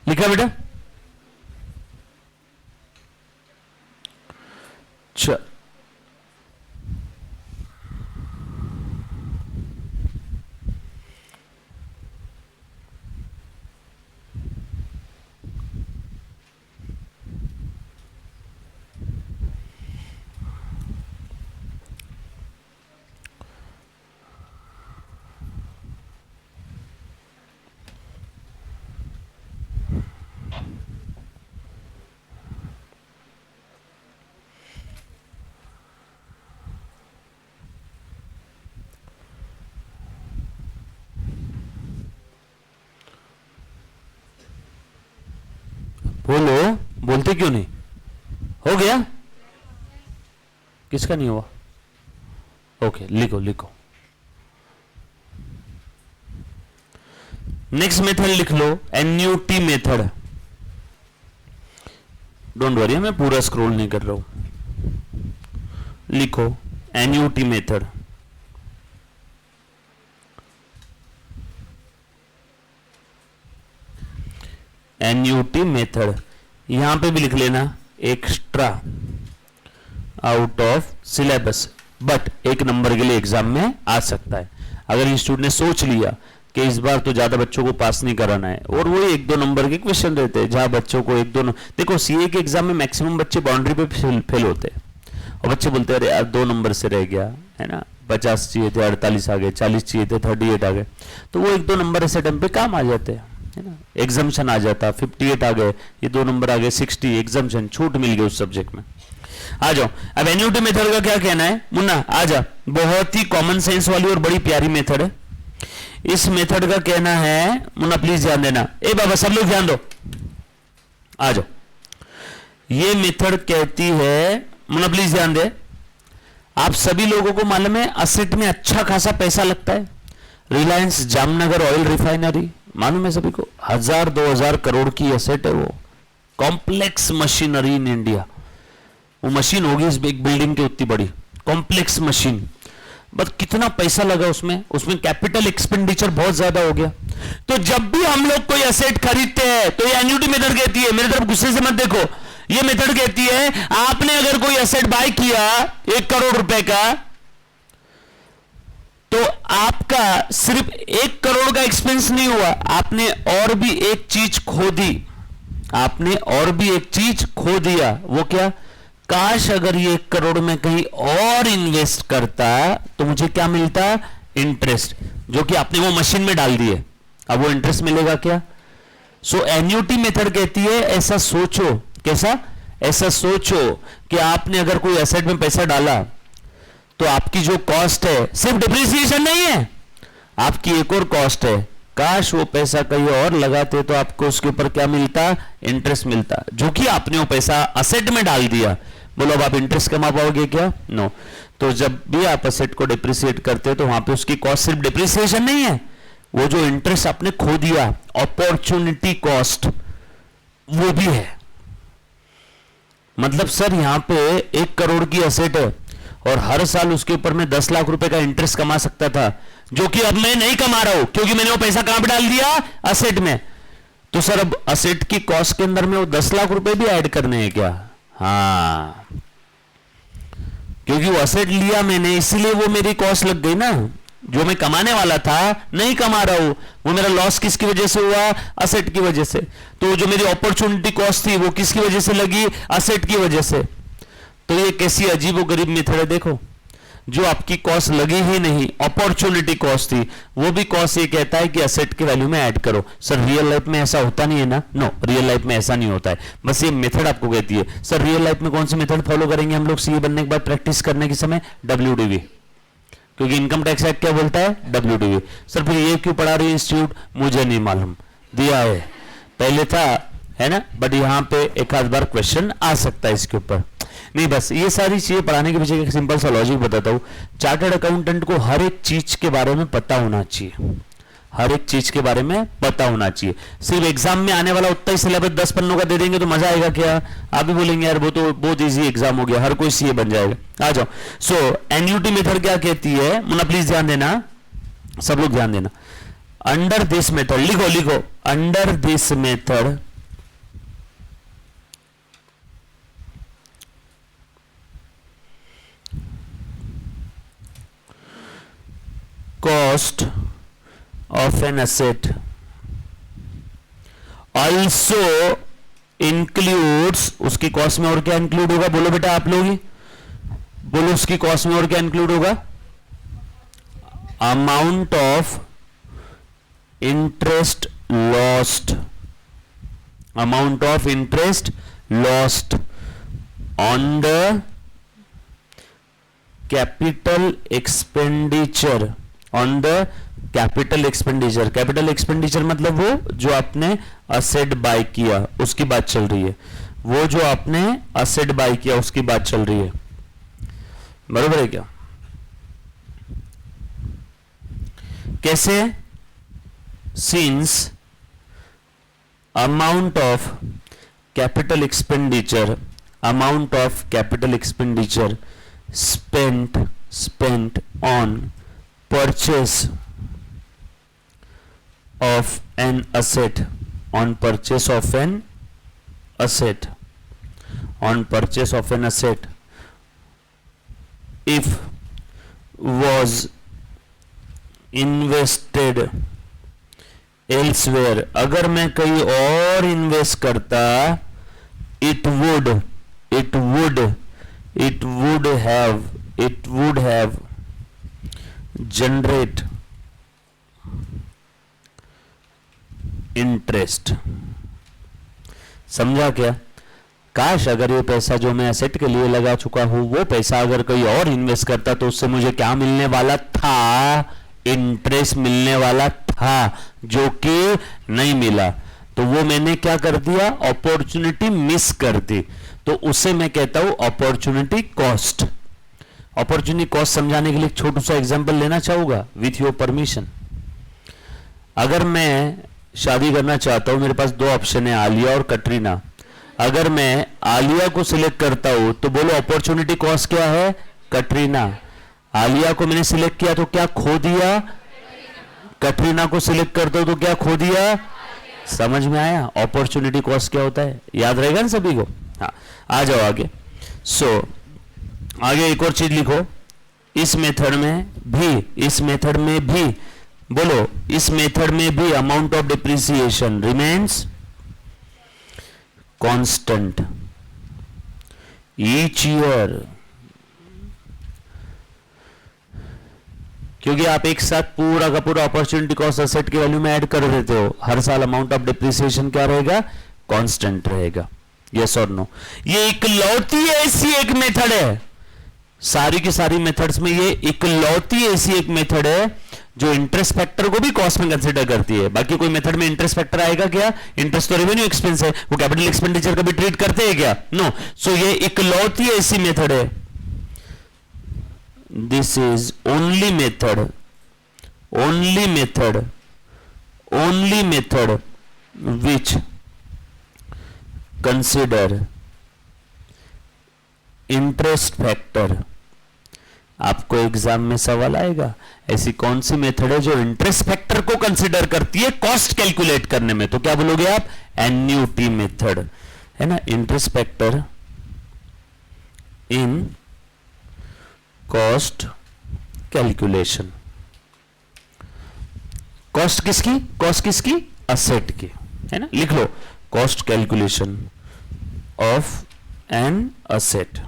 लिखा बेटा? चल बोलो, बोलते क्यों नहीं? हो गया? किसका नहीं हुआ? ओके, लिखो लिखो। नेक्स्ट मेथड लिख लो, एन्यूटी मेथड। डोंट वरी, मैं पूरा स्क्रॉल नहीं कर रहा हूं। लिखो एन्यूटी मेथड। एन्यूटी मेथड यहां पे भी लिख लेना, extra out of syllabus, but 1 number के लिए एग्जाम में आ सकता है। अगर इंस्टीट्यूट ने सोच लिया कि इस बार तो ज्यादा बच्चों को पास नहीं कराना है, और वो 1-2 नंबर के क्वेश्चन रहते हैं जहां बच्चों को 1-2 देखो सीए के एग्जाम में मैक्सिमम बच्चे बाउंड्री पे फेल होते हैं, और बच्चे बोलते हैं अरे यार 2 नंबर से रह गया है ना, 50 चाहिए थे 48 आ गए, 40 चाहिए थे 38 आ गए, तो वो 1-2 नंबर ऐसे टाइम पे काम आ जाते हैं, है ना। एग्जाम्शन आ जाता, 58 आ गए, ये 2 नंबर आ गए, 60 एग्जाम्शन, छूट मिल गई उस सब्जेक्ट में। आ जाओ, अब एन्यूटी मेथड का क्या कहना है मुन्ना? आ जा, बहुत ही कॉमन सेंस वाली और बड़ी प्यारी मेथड है। इस मेथड का कहना है, मुन्ना प्लीज ध्यान देना, ए बाबा सब लोग ध्यान दो, आ जाओ। ये मेथड कहती है, मुन्ना प्लीज ध्यान दे, आप सभी लोगों को मालूम है असेट में अच्छा खासा पैसा लगता है। रिलायंस जामनगर ऑयल रिफाइनरी मालूम है सभी को, 1000-2000 करोड़ की एसेट है वो, कॉम्प्लेक्स मशीनरी इन इंडिया। वो मशीन होगी इस एक बिल्डिंग के उतनी बड़ी, कॉम्प्लेक्स मशीन, बट कितना पैसा लगा उसमें कैपिटल एक्सपेंडिचर बहुत ज्यादा हो गया। तो जब भी हम लोग कोई एसेट खरीदते हैं तो ये एन्यूटी मेथड कहती है, मेरी तरफ गुस्से से मत देखो, ये मेथड कहती है आपने अगर कोई एसेट बाय किया 1 करोड़ रुपए का, तो आपका सिर्फ 1 करोड़ का एक्सपेंस नहीं हुआ, आपने और भी एक चीज खो दी, आपने और भी एक चीज खो दिया। वो क्या? काश अगर ये 1 करोड़ में कहीं और इन्वेस्ट करता तो मुझे क्या मिलता? इंटरेस्ट, जो कि आपने वो मशीन में डाल दिए, अब वो इंटरेस्ट मिलेगा क्या? सो एन्युटी मेथड कहती है ऐसा सोचो, कैसा? ऐसा सोचो कि आपने अगर कोई एसेट में पैसा डाला तो आपकी जो कॉस्ट है सिर्फ डिप्रिसिएशन नहीं है, आपकी एक और कॉस्ट है। काश वो पैसा कहीं और लगाते तो आपको उसके ऊपर क्या मिलता? इंटरेस्ट मिलता, जो कि आपने वो पैसा असेट में डाल दिया। बोलो अब आप इंटरेस्ट कमा पाओगे क्या? नो। तो जब भी आप असेट को डिप्रिसिएट करते हो तो वहां पे उसकी कॉस्ट सिर्फ डिप्रिसिएशन नहीं है, वो जो इंटरेस्ट आपने खो दिया, अपॉर्चुनिटी कॉस्ट, वो भी है। मतलब सर यहां पे 1 करोड़ की असेट है और हर साल उसके ऊपर मैं 10 लाख रुपए का इंटरेस्ट कमा सकता था, जो कि अब मैं नहीं कमा रहा हूं क्योंकि मैंने वो पैसा कहां पे डाल दिया? असेट में। तो सर अब असेट की कॉस्ट के अंदर में वो 10 लाख रुपए भी ऐड करने हैं क्या? हाँ, क्योंकि वो असेट लिया मैंने, इसीलिए वो मेरी कॉस्ट लग गई ना। जो मैं कमाने वाला था नहीं कमा रहा हूं, वो मेरा लॉस किसकी वजह से हुआ? असेट की वजह से। तो जो मेरी अपॉर्चुनिटी कॉस्ट थी वो किसकी वजह से लगी? असेट की वजह से। तो ये कैसी अजीबोगरीब मेथड है देखो, जो आपकी कॉस्ट लगी ही नहीं, अपॉर्चुनिटी कॉस्ट थी, वो भी कॉस्ट ये कहता है कि असेट के वैल्यू में ऐड करो। सर रियल लाइफ में ऐसा होता नहीं है ना? नो, रियल लाइफ में ऐसा नहीं होता है, बस ये मेथड आपको कहती है। सर रियल लाइफ में कौन सी मेथड फॉलो करेंगे हम लोग सीए बनने के बाद प्रैक्टिस करने के समय? WDV, क्योंकि इनकम टैक्स एक्ट क्या बोलता है? WDV। सर फिर ये क्यों पढ़ा रही है इंस्टीट्यूट? मुझे नहीं मालूम, दिया है पहले था, है ना, बट यहां पे एक आध बार क्वेश्चन आ सकता है इसके ऊपर। नहीं, बस ये सारी चीजें पढ़ाने के पीछे एक सिंपल सा लॉजिक बताता हूं। चार्टर्ड अकाउंटेंट को हर एक चीज के बारे में पता होना चाहिए, हर एक चीज के बारे में पता होना चाहिए। सिर्फ एग्जाम में आने वाला उतना ही सिलेबस 10 पन्नों का दे देंगे तो मजा आएगा क्या? आप भी बोलेंगे यार वो तो बहुत इजी एग्जाम हो गया, हर कोई सीए बन जाएगा। आ जाओ। सो एन्युटी मेथड क्या कहती है? मुन्ना प्लीज ध्यान देना, सब लोग ध्यान देना। अंडर दिस मेथड, लिखो लिखो, under this method cost of an asset also includes, उसकी कॉस्ट में और क्या इंक्लूड होगा? बोलो बेटा आप लोग ही बोलो, उसकी कॉस्ट में और क्या इंक्लूड होगा? Amount of interest lost, amount of interest lost on the capital expenditure, on the capital expenditure. Capital expenditure मतलब वो जो आपने असेट बाय किया उसकी बात चल रही है, वो जो आपने असेट बाय किया उसकी बात चल रही है, बरोबर है क्या? कैसे? Since amount of capital expenditure, amount of capital expenditure spent on purchase of an asset, on purchase of an asset, on purchase of an asset, if was invested elsewhere, अगर मैं कहीं और इन्वेस्ट करता, it would have generate interest। समझा क्या? काश अगर ये पैसा जो मैं एसेट के लिए लगा चुका हूं वो पैसा अगर कहीं और इन्वेस्ट करता तो उससे मुझे क्या मिलने वाला था? इंटरेस्ट मिलने वाला था, जो कि नहीं मिला। तो वो मैंने क्या कर दिया? अपॉर्चुनिटी मिस कर दी, तो उसे मैं कहता हूं अपॉर्चुनिटी कॉस्ट। अपॉर्चुनिटी कॉस्ट समझाने के लिए एक छोटा सा एग्जांपल लेना चाहूंगा विथ योर परमिशन। अगर मैं शादी करना चाहता हूं, मेरे पास 2 ऑप्शन है, आलिया और कटरीना। अगर मैं आलिया को सिलेक्ट करता हूं तो बोलो अपॉर्चुनिटी कॉस्ट क्या है? कटरीना। आलिया को मैंने सिलेक्ट किया तो क्या खो दिया? कटरीना को सिलेक्ट करता हूं तो क्या खो दिया? समझ में आया अपॉर्चुनिटी कॉस्ट क्या होता है? याद रहेगा ना सभी को? हाँ, आ जाओ आगे। आगे एक और चीज लिखो, इस मेथड में भी बोलो, इस मेथड में भी amount of depreciation remains constant each year क्योंकि आप एक साथ पूरा का पूरा अपॉर्चुनिटी कॉस्ट एसेट की वैल्यू में ऐड कर देते हो, हर साल अमाउंट ऑफ डिप्रिसिएशन क्या रहेगा, कांस्टेंट रहेगा। यस और नो? ये इकलौती ऐसी एक मेथड है, सारी की सारी मेथड्स में ये इकलौती ऐसी एक मेथड है जो इंटरेस्ट फैक्टर को भी कॉस्ट में कंसीडर करती है। बाकी कोई मेथड में इंटरेस्ट फैक्टर आएगा क्या? इंटरेस्ट तो रेवेन्यू एक्सपेंस है, वो कैपिटल एक्सपेंडिचर का भी ट्रीट करते हैं क्या? नो। सो ये इकलौती ऐसी मेथड है, this is only method which consider interest factor. आपको एग्जाम में सवाल आएगा, ऐसी कौन सी मेथड है जो इंटरेस्ट फैक्टर को कंसीडर करती है कॉस्ट कैलकुलेट करने में? तो क्या बोलोगे आप? एन्युटी मेथड, है ना? Interest factor in cost calculation. Cost किसकी? कॉस्ट किसकी? असेट की, है ना? लिख लो, cost calculation of an asset.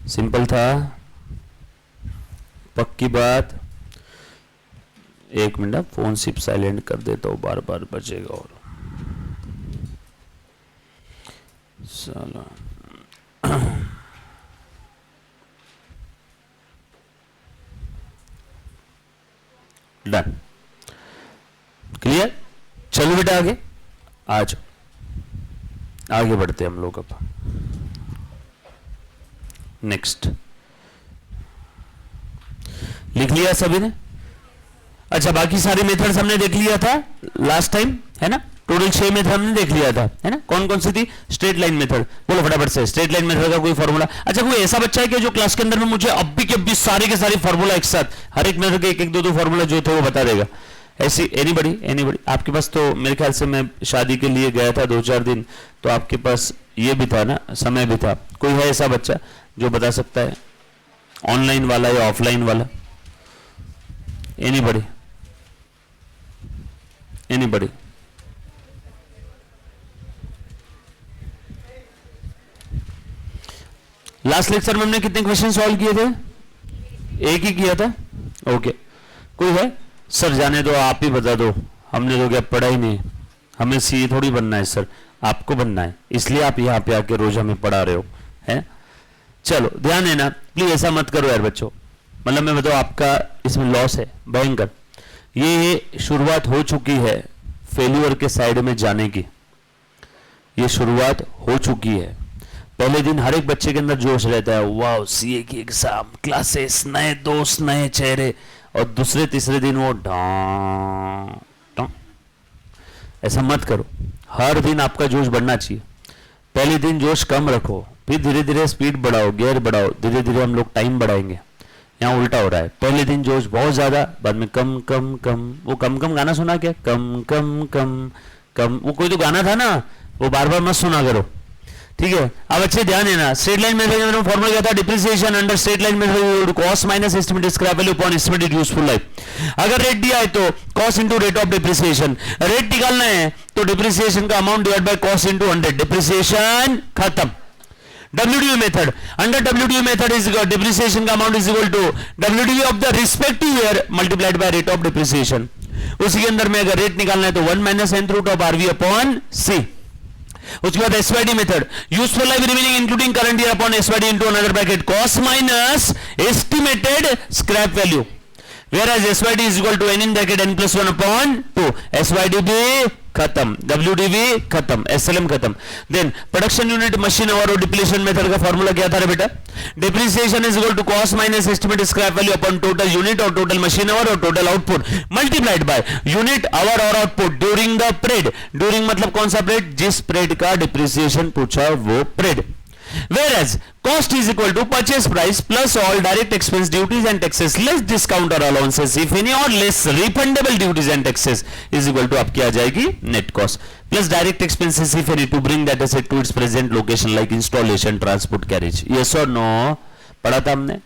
Simple था, पक्की बात। एक मिनट, फोन सिर्फ साइलेंट कर देता हूं, बार बार बजेगा और साला। Done, clear? चलो बेटा आगे आ जाओ, आगे बढ़ते हम लोग अब। नेक्स्ट लिख लिया सभी ने? अच्छा, बाकी सारे मेथड्स हमने देख लिया था लास्ट टाइम, है ना? टोटल 6 मेथड हमने देख लिया था, है ना? कौन कौन सी थी? स्ट्रेट लाइन मेथड, बोलो फटाफट से। स्ट्रेट लाइन मेथड का कोई फॉर्मूला? अच्छा, कोई ऐसा बच्चा है कि जो क्लास के अंदर में मुझे अब भी के अब भी सारे के सारे फॉर्मूला एक साथ, हर एक मेथड के एक एक दो फॉर्मूला जो थे वो बता देगा? ऐसी एनीबडी? आपके पास तो मेरे ख्याल से मैं शादी के लिए गया था 2-4 दिन, तो आपके पास ये भी था ना, समय भी था। कोई है ऐसा बच्चा जो बता सकता है, ऑनलाइन वाला या ऑफलाइन वाला? एनीबडी? लास्ट लेक्चर में हमने कितने क्वेश्चन सॉल्व किए थे? एक ही किया था। ओके, कोई है? सर जाने दो, आप ही बता दो, हमने तो क्या पढ़ा ही नहीं। हमें सीए थोड़ी बनना है सर, आपको बनना है, इसलिए आप यहाँ पे आके रोज हमें पढ़ा रहे हो, है? चलो ध्यान देना प्लीज, ऐसा मत करो यार बच्चों। मतलब मैं बताऊं, आपका इसमें लॉस है भयंकर। ये शुरुआत हो चुकी है फेल्यूर के साइड में जाने की, ये शुरुआत हो चुकी है। पहले दिन हर एक बच्चे के अंदर जोश रहता है, वाह सीए की एग्जाम, क्लासेस, नए दोस्त, नए चेहरे, और दूसरे तीसरे दिन वो ढां। ऐसा मत करो, हर दिन आपका जोश बढ़ना चाहिए। पहले दिन जोश कम रखो, फिर धीरे धीरे स्पीड बढ़ाओ, गियर बढ़ाओ, धीरे धीरे हम लोग टाइम बढ़ाएंगे। यहाँ उल्टा हो रहा है, पहले दिन जोश बहुत ज्यादा, बाद में कम कम कम। वो कम कम गाना सुना क्या? कम कम कम कम, वो कोई तो गाना था ना, वो बार बार मत सुना करो, ठीक है? अब अच्छे ध्यान देना, स्ट्रेट लाइन मेथड में फॉर्मूला क्या था? Depreciation under straight line method cost minus estimated scrap value upon estimated useful life. अगर रेट दिया है तो cost into rate of depreciation, rate निकालना है तो डिप्रिसिएशन का amount divide by cost into 100, depreciation खत्म। WDV method, under WDV method is depreciation का amount is equal to WDV of the respective year multiplied by rate of depreciation. उसी के अंदर में अगर रेट निकालना है तो 1 minus nth root of RV upon C। उसके बाद SYD method, useful life remaining including current year upon SYD into another bracket cost minus estimated scrap value, whereas SYD is equal to n in bracket n plus 1 upon 2। SYD भी खत्म, WDV खत्म, SLM खत्म। Then production unit machine और depletion method का formula क्या था रे बेटा? Depreciation is equal to cost minus estimated scrap value upon total unit और टोटल मशीन आवर और total output multiplied by unit hour और output during the period. During मतलब कौन सा पीरियड? जिस पीरियड का डिप्रिसिएशन पूछा वो period. Whereas cost is equal to purchase price plus all direct expense, duties and taxes less discount or allowances if any or less refundable duties and taxes is equal to आपकी आ जाएगी net cost plus direct expenses if any to bring that asset to its present location like installation, transport, carriage। yes or no? पढ़ा था हमने।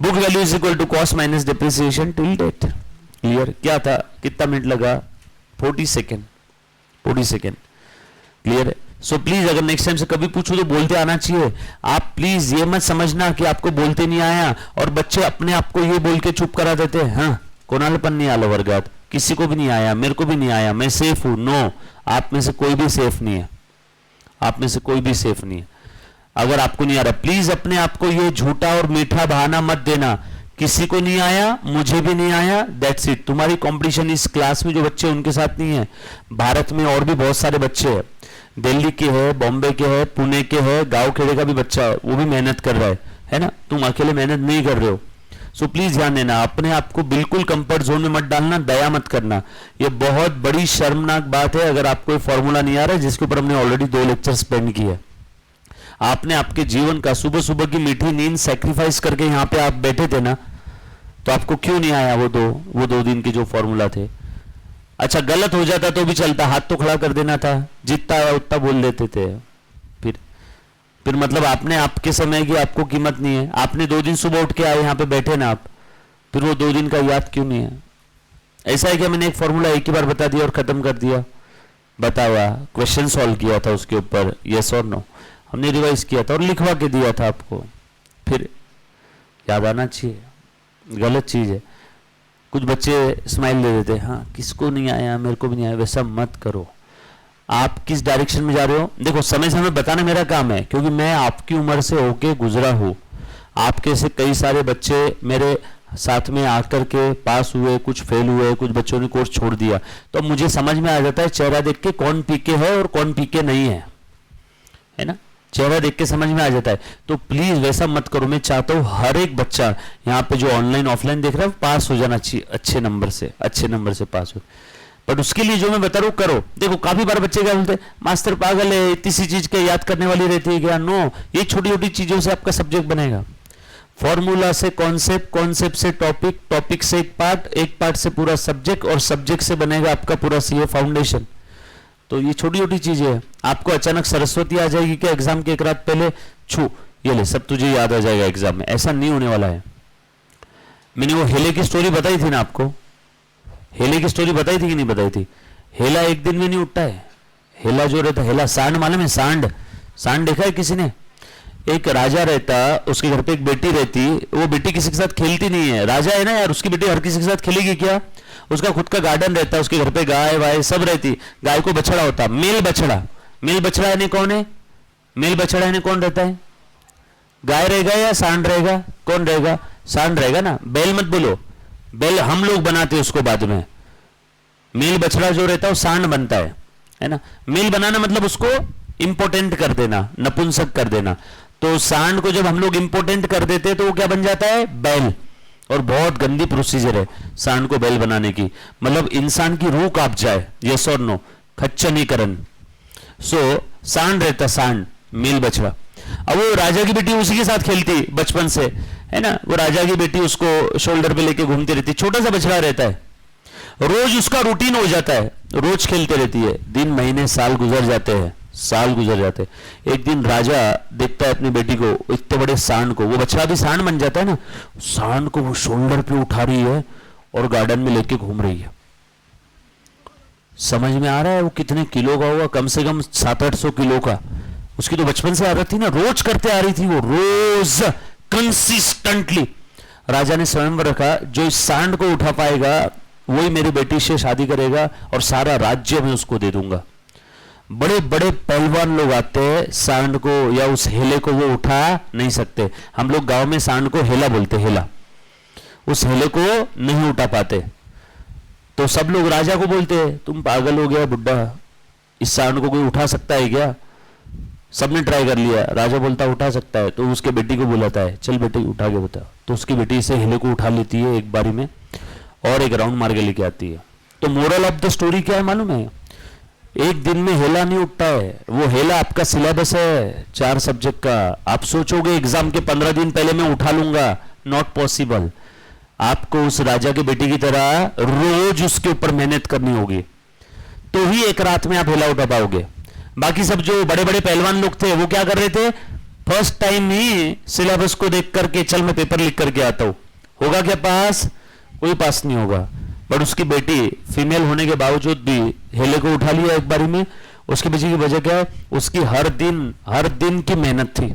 book value is equal to cost minus depreciation till date। clear? क्या था? कितना minute लगा? 40 second. 40 second. Clear है? So please अगर next time से कभी पूछो तो बोलते आना चाहिए। आप प्लीज ये मत समझना कि आपको बोलते नहीं आया और बच्चे अपने आप को ये बोल के चुप करा देते हैं, हाँ कोणाला नहीं आलो वर्गात, किसी को भी नहीं आया, मेरे को भी नहीं आया, मैं सेफ हूं। नो, आप में से कोई भी सेफ नहीं है, आप में से कोई भी सेफ नहीं है। अगर आपको नहीं आ रहा, प्लीज अपने आप को ये झूठा और मीठा बहाना मत देना, किसी को नहीं आया, मुझे भी नहीं आया, दैट्स इट। तुम्हारी कंपटीशन इस क्लास में जो बच्चे उनके साथ नहीं है, भारत में और भी बहुत सारे बच्चे हैं, दिल्ली के है, बॉम्बे के है, पुणे के है, गांव खेड़े का भी बच्चा है, वो भी मेहनत कर रहा है ना। तुम अकेले मेहनत नहीं कर रहे हो। सो प्लीज ध्यान देना, अपने आप को बिल्कुल कंफर्ट जोन में मत डालना, दया मत करना। ये बहुत बड़ी शर्मनाक बात है अगर आपको ये फॉर्मूला नहीं आ रहा है, जिसके ऊपर हमने ऑलरेडी 2 लेक्चर स्पेंड किए। आपने आपके जीवन का सुबह सुबह की मीठी नींद सैक्रिफाइस करके यहाँ पे आप बैठे थे ना, तो आपको क्यों नहीं आया वो दो दिन के जो फॉर्मूला थे। अच्छा गलत हो जाता तो भी चलता, हाथ तो खड़ा कर देना था, जितना आया उतना बोल देते थे। फिर मतलब आपने आपके समय की आपको कीमत नहीं है। आपने 2 दिन सुबह उठ के आए यहाँ पे बैठे ना आप, फिर वो 2 दिन का याद क्यों नहीं है। ऐसा है कि मैंने एक फॉर्मूला एक ही बार बता दिया और खत्म कर दिया, बताया, क्वेश्चन सॉल्व किया था उसके ऊपर, यस और नो, हमने रिवाइज किया था और लिखवा के दिया था आपको, फिर याद आना चाहिए। गलत चीज है। कुछ बच्चे स्माइल दे देते, हाँ किसको नहीं आया, मेरे को भी नहीं आया, वैसा मत करो। आप किस डायरेक्शन में जा रहे हो, देखो समय समय बताना मेरा काम है, क्योंकि मैं आपकी उम्र से होके गुजरा हूं। आपके से कई सारे बच्चे मेरे साथ में आकर के पास हुए, कुछ फेल हुए, कुछ बच्चों ने कोर्स छोड़ दिया, तो मुझे समझ में आ जाता है चेहरा देख के कौन पीके है और कौन पीके नहीं है ना। चेहरा देख के समझ में आ जाता है। तो प्लीज वैसा मत करो। मैं चाहता हूं हर एक बच्चा यहाँ पे जो ऑनलाइन ऑफलाइन देख रहा है पास हो जाना चाहिए, अच्छे नंबर से पास हो। बट उसके लिए जो मैं बता रहा हूं करो। देखो काफी बार बच्चे क्या बोलते हैं, मास्टर पागल है, इतनी सी चीज के याद करने वाली रहती है क्या। नो, ये छोटी छोटी चीजों से आपका सब्जेक्ट बनेगा। फॉर्मूला से कॉन्सेप्ट, कॉन्सेप्ट से टॉपिक, टॉपिक से एक पार्ट से पूरा सब्जेक्ट, और सब्जेक्ट से बनेगा आपका पूरा सीए फाउंडेशन। तो ये छोटी छोटी चीजें हैं। आपको अचानक सरस्वती आ जाएगी क्या एग्जाम के एक रात पहले, छू ये ले सब तुझे याद आ जाएगा एग्जाम में, ऐसा नहीं होने वाला है। मैंने वो हेले की स्टोरी बताई थी ना आपको, हेले की स्टोरी बताई थी कि नहीं बताई थी। हेला एक दिन में नहीं उठता है। हेला जो रहता, हेला सांड मालूम है, सांड देखा है किसी ने। एक राजा रहता, उसके घर पे एक बेटी रहती, वो बेटी किसी के साथ खेलती नहीं है। राजा है ना यार, उसकी बेटी हर किसी के साथ खेलेगी क्या। उसका खुद का गार्डन रहता, उसके घर पे गाय वाय सब रहती। गाय को बछड़ा होता, मेल बछड़ा यानी कौन है, मेल बछड़ा यानी कौन रहता है, गाय रहेगा या सांड रहेगा, कौन रहेगा, सांड रहेगा ना। बैल मत बोलो, बैल हम लोग बनाते हैं उसको बाद में। मेल बछड़ा जो रहता है वो सांड बनता है ना। मेल बनाना मतलब उसको इंपोर्टेंट कर देना, नपुंसक कर देना। तो सांड को जब हम लोग इंपोर्टेंट कर देते हैं तो वो क्या बन जाता है, बैल। और बहुत गंदी प्रोसीजर है सांड को बैल बनाने की, मतलब इंसान की रूह कांप जाए, यस और नो, खच्चनीकरण। सो सांड रहता, सांड मेल बछड़ा। अब वो राजा की बेटी उसी के साथ खेलती बचपन से, है ना। वो राजा की बेटी उसको शोल्डर पे लेके घूमती रहती, छोटा सा बछड़ा रहता है, रोज उसका रूटीन हो जाता है, रोज खेलते रहती है। दिन महीने साल गुजर जाते हैं। एक दिन राजा देखता है अपनी बेटी को, इतने बड़े सांड को, वो बछड़ा भी सांड बन जाता है ना, सांड को वो शोल्डर पे उठा रही है और गार्डन में लेके घूम रही है। समझ में आ रहा है वो कितने किलो का होगा, कम से कम 700-800 किलो का। उसकी तो बचपन से आदत थी ना, रोज करते आ रही थी वो, रोज कंसिस्टेंटली। राजा ने स्वयंवर रखा, जो इस सांड को उठा पाएगा वही मेरी बेटी से शादी करेगा और सारा राज्य में उसको दे दूंगा। बड़े बड़े पहलवान लोग आते हैं, सांड को या उस हेले को वो उठा नहीं सकते। हम लोग गांव में सांड को हेला बोलते, हेला। उस हेले को नहीं उठा पाते, तो सब लोग राजा को बोलते हैं तुम पागल हो गया बुड्ढा, इस सांड को कोई उठा सकता है क्या। सबने ट्राई कर लिया, राजा बोलता उठा सकता है, तो उसके बेटी को बुलाता है, चल बेटी उठा के बता। तो उसकी बेटी से हेले को उठा लेती है एक बारी में और एक राउंड मार के लेके आती है। तो मोरल ऑफ द स्टोरी क्या है मालूम है, एक दिन में हेला नहीं उठता है। वो हेला आपका सिलेबस है 4 सब्जेक्ट का। आप सोचोगे एग्जाम के 15 दिन पहले मैं उठा लूंगा, नॉट पॉसिबल। आपको उस राजा के बेटी की तरह रोज उसके ऊपर मेहनत करनी होगी, तो ही एक रात में आप हेला उठा पाओगे। बाकी सब जो बड़े बड़े पहलवान लोग थे वो क्या कर रहे थे, फर्स्ट टाइम ही सिलेबस को देख करके चल मैं पेपर लिख करके आता हूं, होगा क्या पास, कोई पास नहीं होगा। बट उसकी बेटी फीमेल होने के बावजूद भी हेले को उठा लिया एक बारी में, उसके पीछे की वजह क्या है? उसकी हर दिन की मेहनत थी।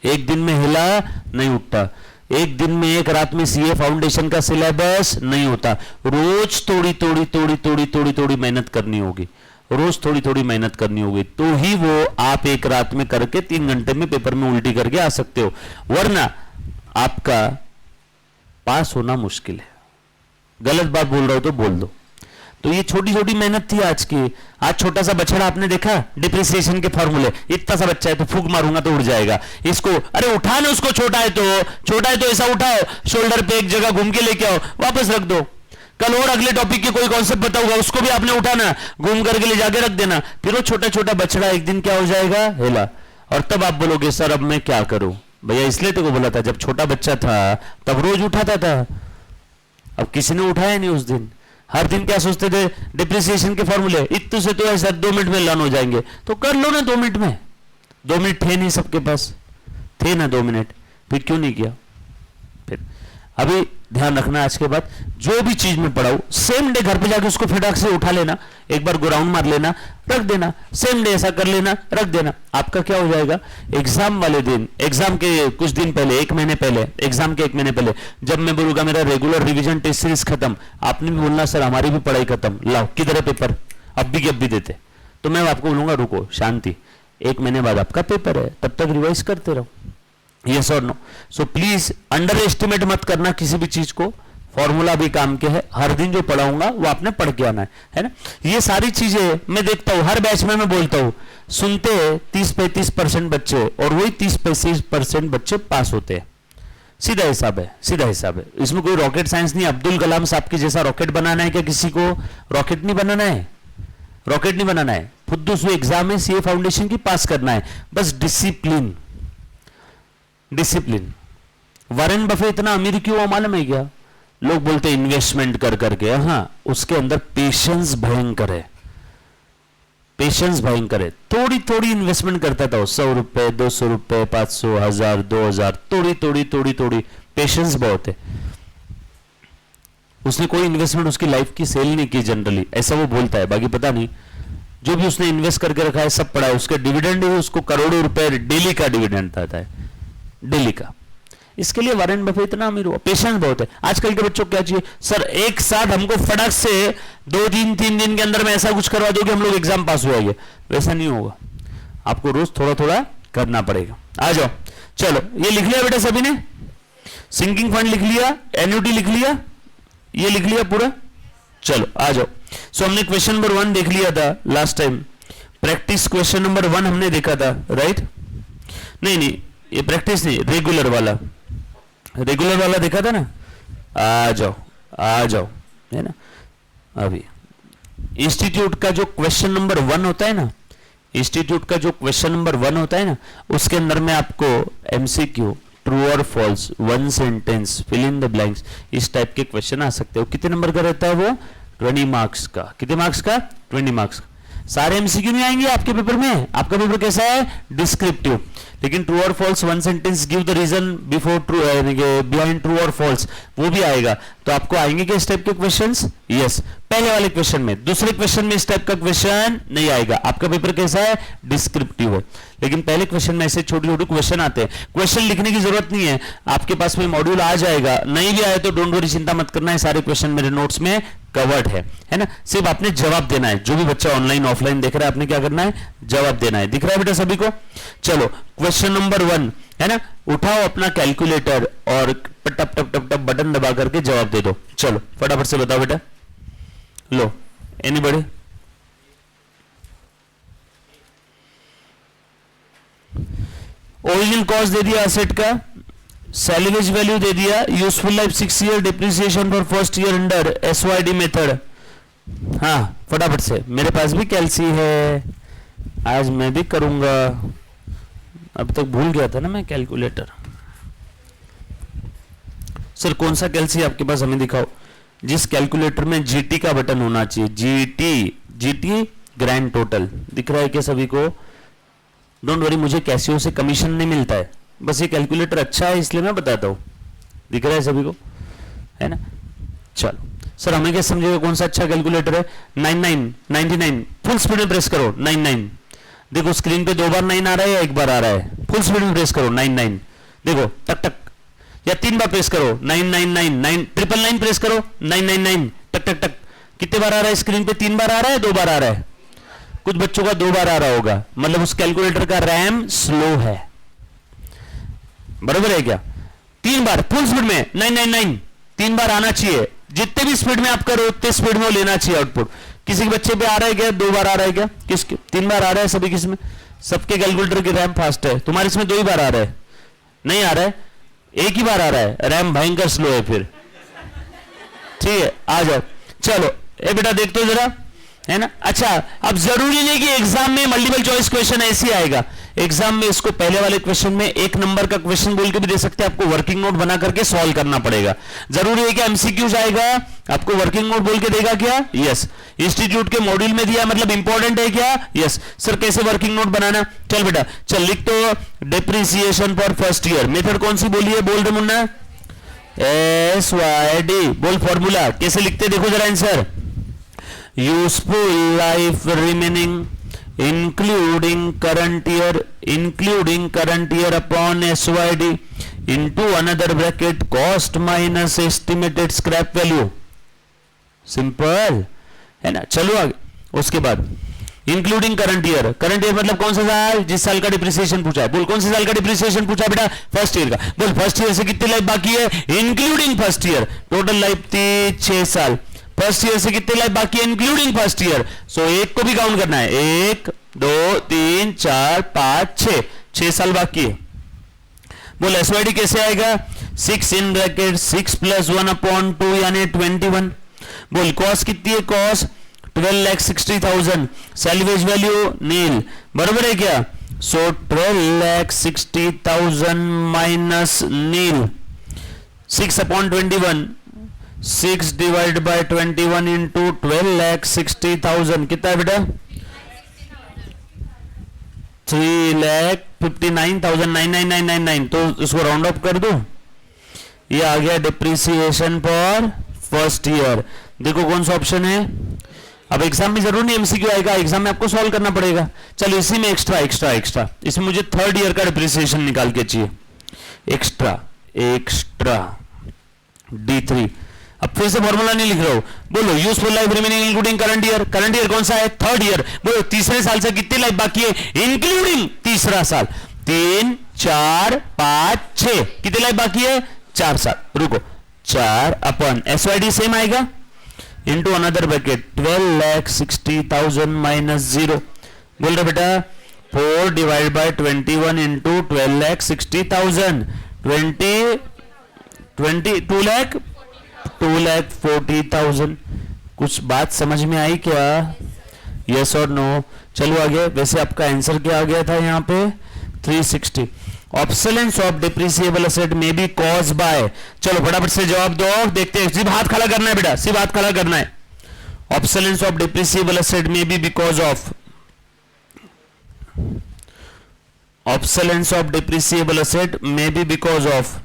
एक दिन में हिला नहीं उठता, एक दिन में एक रात में सीए फाउंडेशन का सिलेबस नहीं होता। रोज थोड़ी मेहनत करनी होगी, रोज थोड़ी मेहनत करनी होगी, तो ही वो आप एक रात में करके 3 घंटे में पेपर में उल्टी करके आ सकते हो, वरना आपका पास होना मुश्किल है। गलत बात बोल रहा हो तो बोल दो। तो ये छोटी छोटी मेहनत थी आज की। आज छोटा सा बछड़ा आपने देखा, डिप्रिसिएशन के फॉर्मूले, इतना सा बच्चा है तो फूक मारूंगा तो उड़ जाएगा। इसको अरे उठाना, उसको छोटा है तो ऐसा उठाओ, शोल्डर पे एक जगह घूम के लेके आओ, वापस रख दो। कल और अगले टॉपिक के कोई कॉन्सेप्ट बताऊंगा, उसको भी आपने उठाना, घूम करके ले जाके रख देना, फिर वो छोटा छोटा बछड़ा एक दिन क्या हो जाएगा? हिला। और तब आप बोलोगे सर अब मैं क्या करूं? भैया इसलिए तो को बोला था, जब छोटा बच्चा था तब रोज उठाता था, अब किसी ने उठाया नहीं उस दिन। हर दिन क्या सोचते थे? डिप्रिसिएशन के फॉर्मूले, इतने से तो ऐसा 2 मिनट में लर्न हो जाएंगे, तो कर लो ना 2 मिनट में। 2 मिनट थे नहीं सबके पास, थे ना 2 मिनट, फिर क्यों नहीं किया? फिर अभी ध्यान रखना, आज के बाद जो भी चीज में पढ़ाऊं सेम डे घर पे जाके उसको फटाक से उठा लेना, एक बार ग्राउंड मार लेना, रख देना, सेम डे ऐसा कर लेना, रख देना। आपका क्या हो जाएगा? एग्जाम वाले दिन, एग्जाम के कुछ दिन पहले, 1 महीने पहले, एग्जाम के 1 महीने पहले, जब मैं बोलूंगा मेरा रेगुलर रिवीजन टेस्ट सीरीज खत्म, आपने भी बोलना सर हमारी भी पढ़ाई खत्म, लाओ किधर है पेपर, अब भी देते, तो मैं आपको बोलूंगा रुको शांति, 1 महीने बाद आपका पेपर है, तब तक रिवाइज करते रहो। यस और no? So please underestimate मत करना किसी भी चीज को। फॉर्मूला भी काम के है, हर दिन जो पढ़ाऊंगा वो आपने पढ़ के आना है ना? ये सारी चीजें मैं देखता हूं, हर बैच में मैं बोलता हूं, सुनते 30-35% बच्चे और वही 30-35% बच्चे पास होते हैं। सीधा हिसाब है, सीधा हिसाब है, इसमें कोई रॉकेट साइंस नहीं। अब्दुल कलाम साहब की जैसा रॉकेट बनाना है क्या? किसी को रॉकेट नहीं बनाना है, रॉकेट नहीं बनाना है, खुद उसमें एग्जाम है सीए फाउंडेशन की, पास करना है, बस डिसिप्लिन। डिसिप्लिन। वारेन बफे इतना अमीर क्यों हुआ मालूम है क्या? लोग बोलते इन्वेस्टमेंट कर करके, हाँ उसके अंदर पेशेंस भयंकर है, पेशेंस भयंकर है। थोड़ी इन्वेस्टमेंट करता था, 100 रुपए, 200 रुपए, 500, 1000, 2000, थोड़ी पेशेंस बहुत है। उसने कोई इन्वेस्टमेंट उसकी लाइफ की सेल नहीं की जनरली, ऐसा वो बोलता है, बाकी पता नहीं। जो भी उसने इन्वेस्ट करके रखा है सब पड़ा है, उसके डिविडेंड ही उसको करोड़ों रुपए डेली का डिविडेंड आता है, डेली का। इसके लिए वारेन बफे इतना अमीर हुआ, पेशेंस बहुत है। आजकल के बच्चों को क्या चाहिए? सर एक साथ हमको फटाक से 2-3 दिन के अंदर में ऐसा कुछ करवा दो कि हम लोग एग्जाम पास हो जाएंगे, वैसा नहीं होगा। आपको रोज थोड़ा करना पड़ेगा। आ जाओ, चलो ये लिख लिया बेटा सभी ने? सिंकिंग फंड लिख लिया, एन्युटी लिख लिया, ये लिख लिया पूरा? चलो आ जाओ। सो हमने क्वेश्चन नंबर 1 देख लिया था last time, practice question number 1 हमने देखा था, राइट? नहीं ये प्रैक्टिस नहीं, रेगुलर वाला देखा था ना? आ जाओ है ना? अभी इंस्टीट्यूट का जो क्वेश्चन नंबर 1 होता है ना, इंस्टीट्यूट का जो क्वेश्चन नंबर 1 होता है ना, उसके अंदर में आपको एमसीक्यू, ट्रू और false, 1 sentence, fill in the blanks, इस टाइप के क्वेश्चन आ सकते हो। कितने नंबर का रहता है वो? 20 मार्क्स का। कितने मार्क्स का? 20 मार्क्स का। सारे एमसीक्यू नहीं आएंगे आपके पेपर में। आपका पेपर कैसा है? डिस्क्रिप्टिव। लेकिन ट्रू और false, 1 sentence, give the reason before true, behind true और फॉल्स, वो भी आएगा। तो आपको आएंगे क्या इस टाइप के क्वेश्चंस? यस, पहले वाले क्वेश्चन में। दूसरे क्वेश्चन में इस टाइप का क्वेश्चन नहीं आएगा। आपका पेपर कैसा है? डिस्क्रिप्टिव है। लेकिन पहले क्वेश्चन में ऐसे छोटे क्वेश्चन आते हैं। क्वेश्चन लिखने की जरूरत नहीं है, आपके पास में मॉड्यूल आ जाएगा। नहीं भी आए तो डोंट वरी, चिंता मत करना है, सारे क्वेश्चन मेरे नोट्स में कवर्ड है ना? सिर्फ आपने जवाब देना है। जो भी बच्चा ऑनलाइन ऑफलाइन देख रहा है, आपने क्या करना है? जवाब देना है। दिख रहा है बेटा सभी को? चलो क्वेश्चन नंबर 1 है ना, उठाओ अपना कैलकुलेटर और टप टप टप टप बटन दबा करके जवाब दे दो। चलो फटाफट से बताओ बेटा। लो, एनीबॉडी? ओरिजिनल कॉस्ट दे दिया एसेट का, सैलवेज वैल्यू दे दिया, useful life 6 year, depreciation for first year under SYD method. हाँ फटाफट से, मेरे पास भी कैलसी है, आज मैं भी करूंगा। अब तक भूल गया था ना मैं कैलकुलेटर। सर कौन सा कैलसी आपके पास, हमें दिखाओ। जिस कैलकुलेटर में जीटी का बटन होना चाहिए, जीटी ग्रैंड टोटल दिख रहा है क्या सभी को? डोंट वरी, मुझे कैसियो से कमीशन नहीं मिलता है, बस ये कैलकुलेटर अच्छा है इसलिए मैं बताता हूं। दिख रहा है सभी को, है ना? चलो सर हमें क्या समझेगा कौन सा अच्छा कैलकुलेटर है? 99, 99 फुल स्पीड में प्रेस करो 99। देखो स्क्रीन पे 2 बार 9 आ रहा है या 1 बार आ रहा है? फुल स्पीड में प्रेस करो 99। देखो टक टक, या 3 बार प्रेस करो 999, 999 प्रेस करो 999 टक टक टक। कितने बार आ रहा है स्क्रीन पे? 3 बार आ रहा है, 2 बार आ रहा है? कुछ बच्चों का 2 बार आ रहा होगा, मतलब उस कैलकुलेटर का रैम स्लो है, बरोबर है क्या? 3 बार फुल स्पीड में 999 3 बार आना चाहिए। जितने भी स्पीड में आप करो उतने स्पीड में वो लेना चाहिए आउटपुट। किसी के बच्चे पे आ रहा है क्या 2 बार आ रहा है क्या? किसके 3 बार आ रहा है? सभी किसमें? सबके कैलकुलेटर की रैम फास्ट है। तुम्हारे इसमें 2 ही बार आ रहा है? नहीं आ रहा है, 1 ही बार आ रहा है, रैम भयंकर स्लो है फिर। ठीक है आ जाओ, चलो ए बेटा देख तो जरा, है ना? अच्छा अब जरूरी नहीं कि एग्जाम में मल्टीपल चॉइस क्वेश्चन ऐसे आएगा। एग्जाम में इसको पहले वाले क्वेश्चन में 1 नंबर का क्वेश्चन बोल के भी दे सकते हैं, आपको वर्किंग नोट बना करके सॉल्व करना पड़ेगा। जरूरी है कि एमसीक्यूज आएगा, आपको वर्किंग नोट बोल के देगा क्या? यस। इंस्टीट्यूट के मॉड्यूल में दिया मतलब इंपॉर्टेंट है क्या? यस। सर कैसे वर्किंग नोट बनाना? चल बेटा चल लिख तो, depreciation for first year method कौन सी बोली है? बोल दे मुन्ना। SYD बोल फॉर्मूला कैसे लिखते देखो जरा answer. Useful life remaining including current year upon SYD into another bracket cost minus estimated scrap value। Simple है ना? चलो आगे। उसके बाद इंक्लूडिंग करंट ईयर मतलब कौन सा साल? जिस साल का डिप्रिसिएशन पूछा है। बोल कौन से साल का डिप्रिसिएशन पूछा बेटा? फर्स्ट ईयर का। बोल फर्स्ट ईयर से कितनी लाइफ बाकी है? Including first year total life थी 6 साल। फर्स्ट ईयर से कितने लाइफ बाकी है? Including first year. सो 1 को भी काउंट करना है, 1 2 3 4 5 6 साल बाकी है। बोल एसवाईडी कैसे आएगा? 6 इन ब्रैकेट 6 + 1/2 यानी 21। बोल कॉस्ट कितनी है? कॉस्ट 12,60,000। सैल्वेज वैल्यू नील, बरोबर है क्या? So 12,60,000 minus nil 6/21, 6 divide by 21 into 12,60,000 कितना है बेटा? 3,59,99999। तो इसको राउंड अप कर दो, ये आ गया डिप्रिसिएशन फॉर फर्स्ट ईयर। देखो कौन सा ऑप्शन है। अब एग्जाम में जरूर नहीं एमसीक्यू आएगा, एग्जाम में आपको सॉल्व करना पड़ेगा। चलो इसी में एक्स्ट्रा इसमें मुझे थर्ड ईयर का डिप्रिसिएशन निकाल के चाहिए। Extra D3। अब फिर से फॉर्मूला नहीं लिख रहा हूं, बोलो useful life remaining including current year कौन सा है? Third year. बोलो तीसरे साल से कितनी लाइफ बाकी है? इंक्लूडिंग तीसरा साल 3 4 5 6 कितनी लाइफ बाकी है? 4 साल। रुको 4 अपन एसवाईडी सेम आएगा इंटू अनदर ब्रैकेट 12,60,000 माइनस 0। बोल रहे बेटा 4 डिवाइड बाय 21 इंटू 12,60,000 2,40,000। कुछ बात समझ में आई क्या? यस और नो? चलो आगे। वैसे आपका आंसर क्या आ गया था यहाँ पे? 360। ऑब्सोलेंस ऑफ डिप्रिसिएबल एसेट में बी कॉज बाय। चलो फटाफट से जवाब दो, देखते हैं। सिर्फ हाथ खड़ा करना है बेटा, सिर्फ हाथ खड़ा करना है। ऑब्सोलेंस ऑफ डिप्रिसिएबल एसेट में बी because of, obsolescence of depreciable asset में बी बिकॉज ऑफ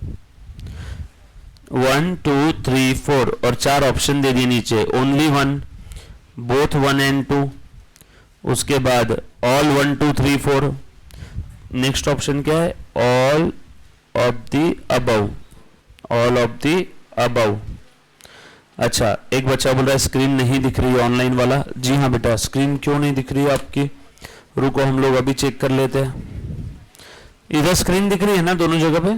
1 2 3 4 और 4 ऑप्शन दे दिए नीचे। ओनली 1, बोथ 1 and 2, उसके बाद ऑल 1 2 3 4। नेक्स्ट ऑप्शन क्या है? All of the above, all of the above. अच्छा एक बच्चा बोल रहा है स्क्रीन नहीं दिख रही है ऑनलाइन वाला। जी हाँ बेटा, स्क्रीन क्यों नहीं दिख रही है आपकी? रुको हम लोग अभी चेक कर लेते हैं। इधर स्क्रीन दिख रही है ना दोनों जगह पे?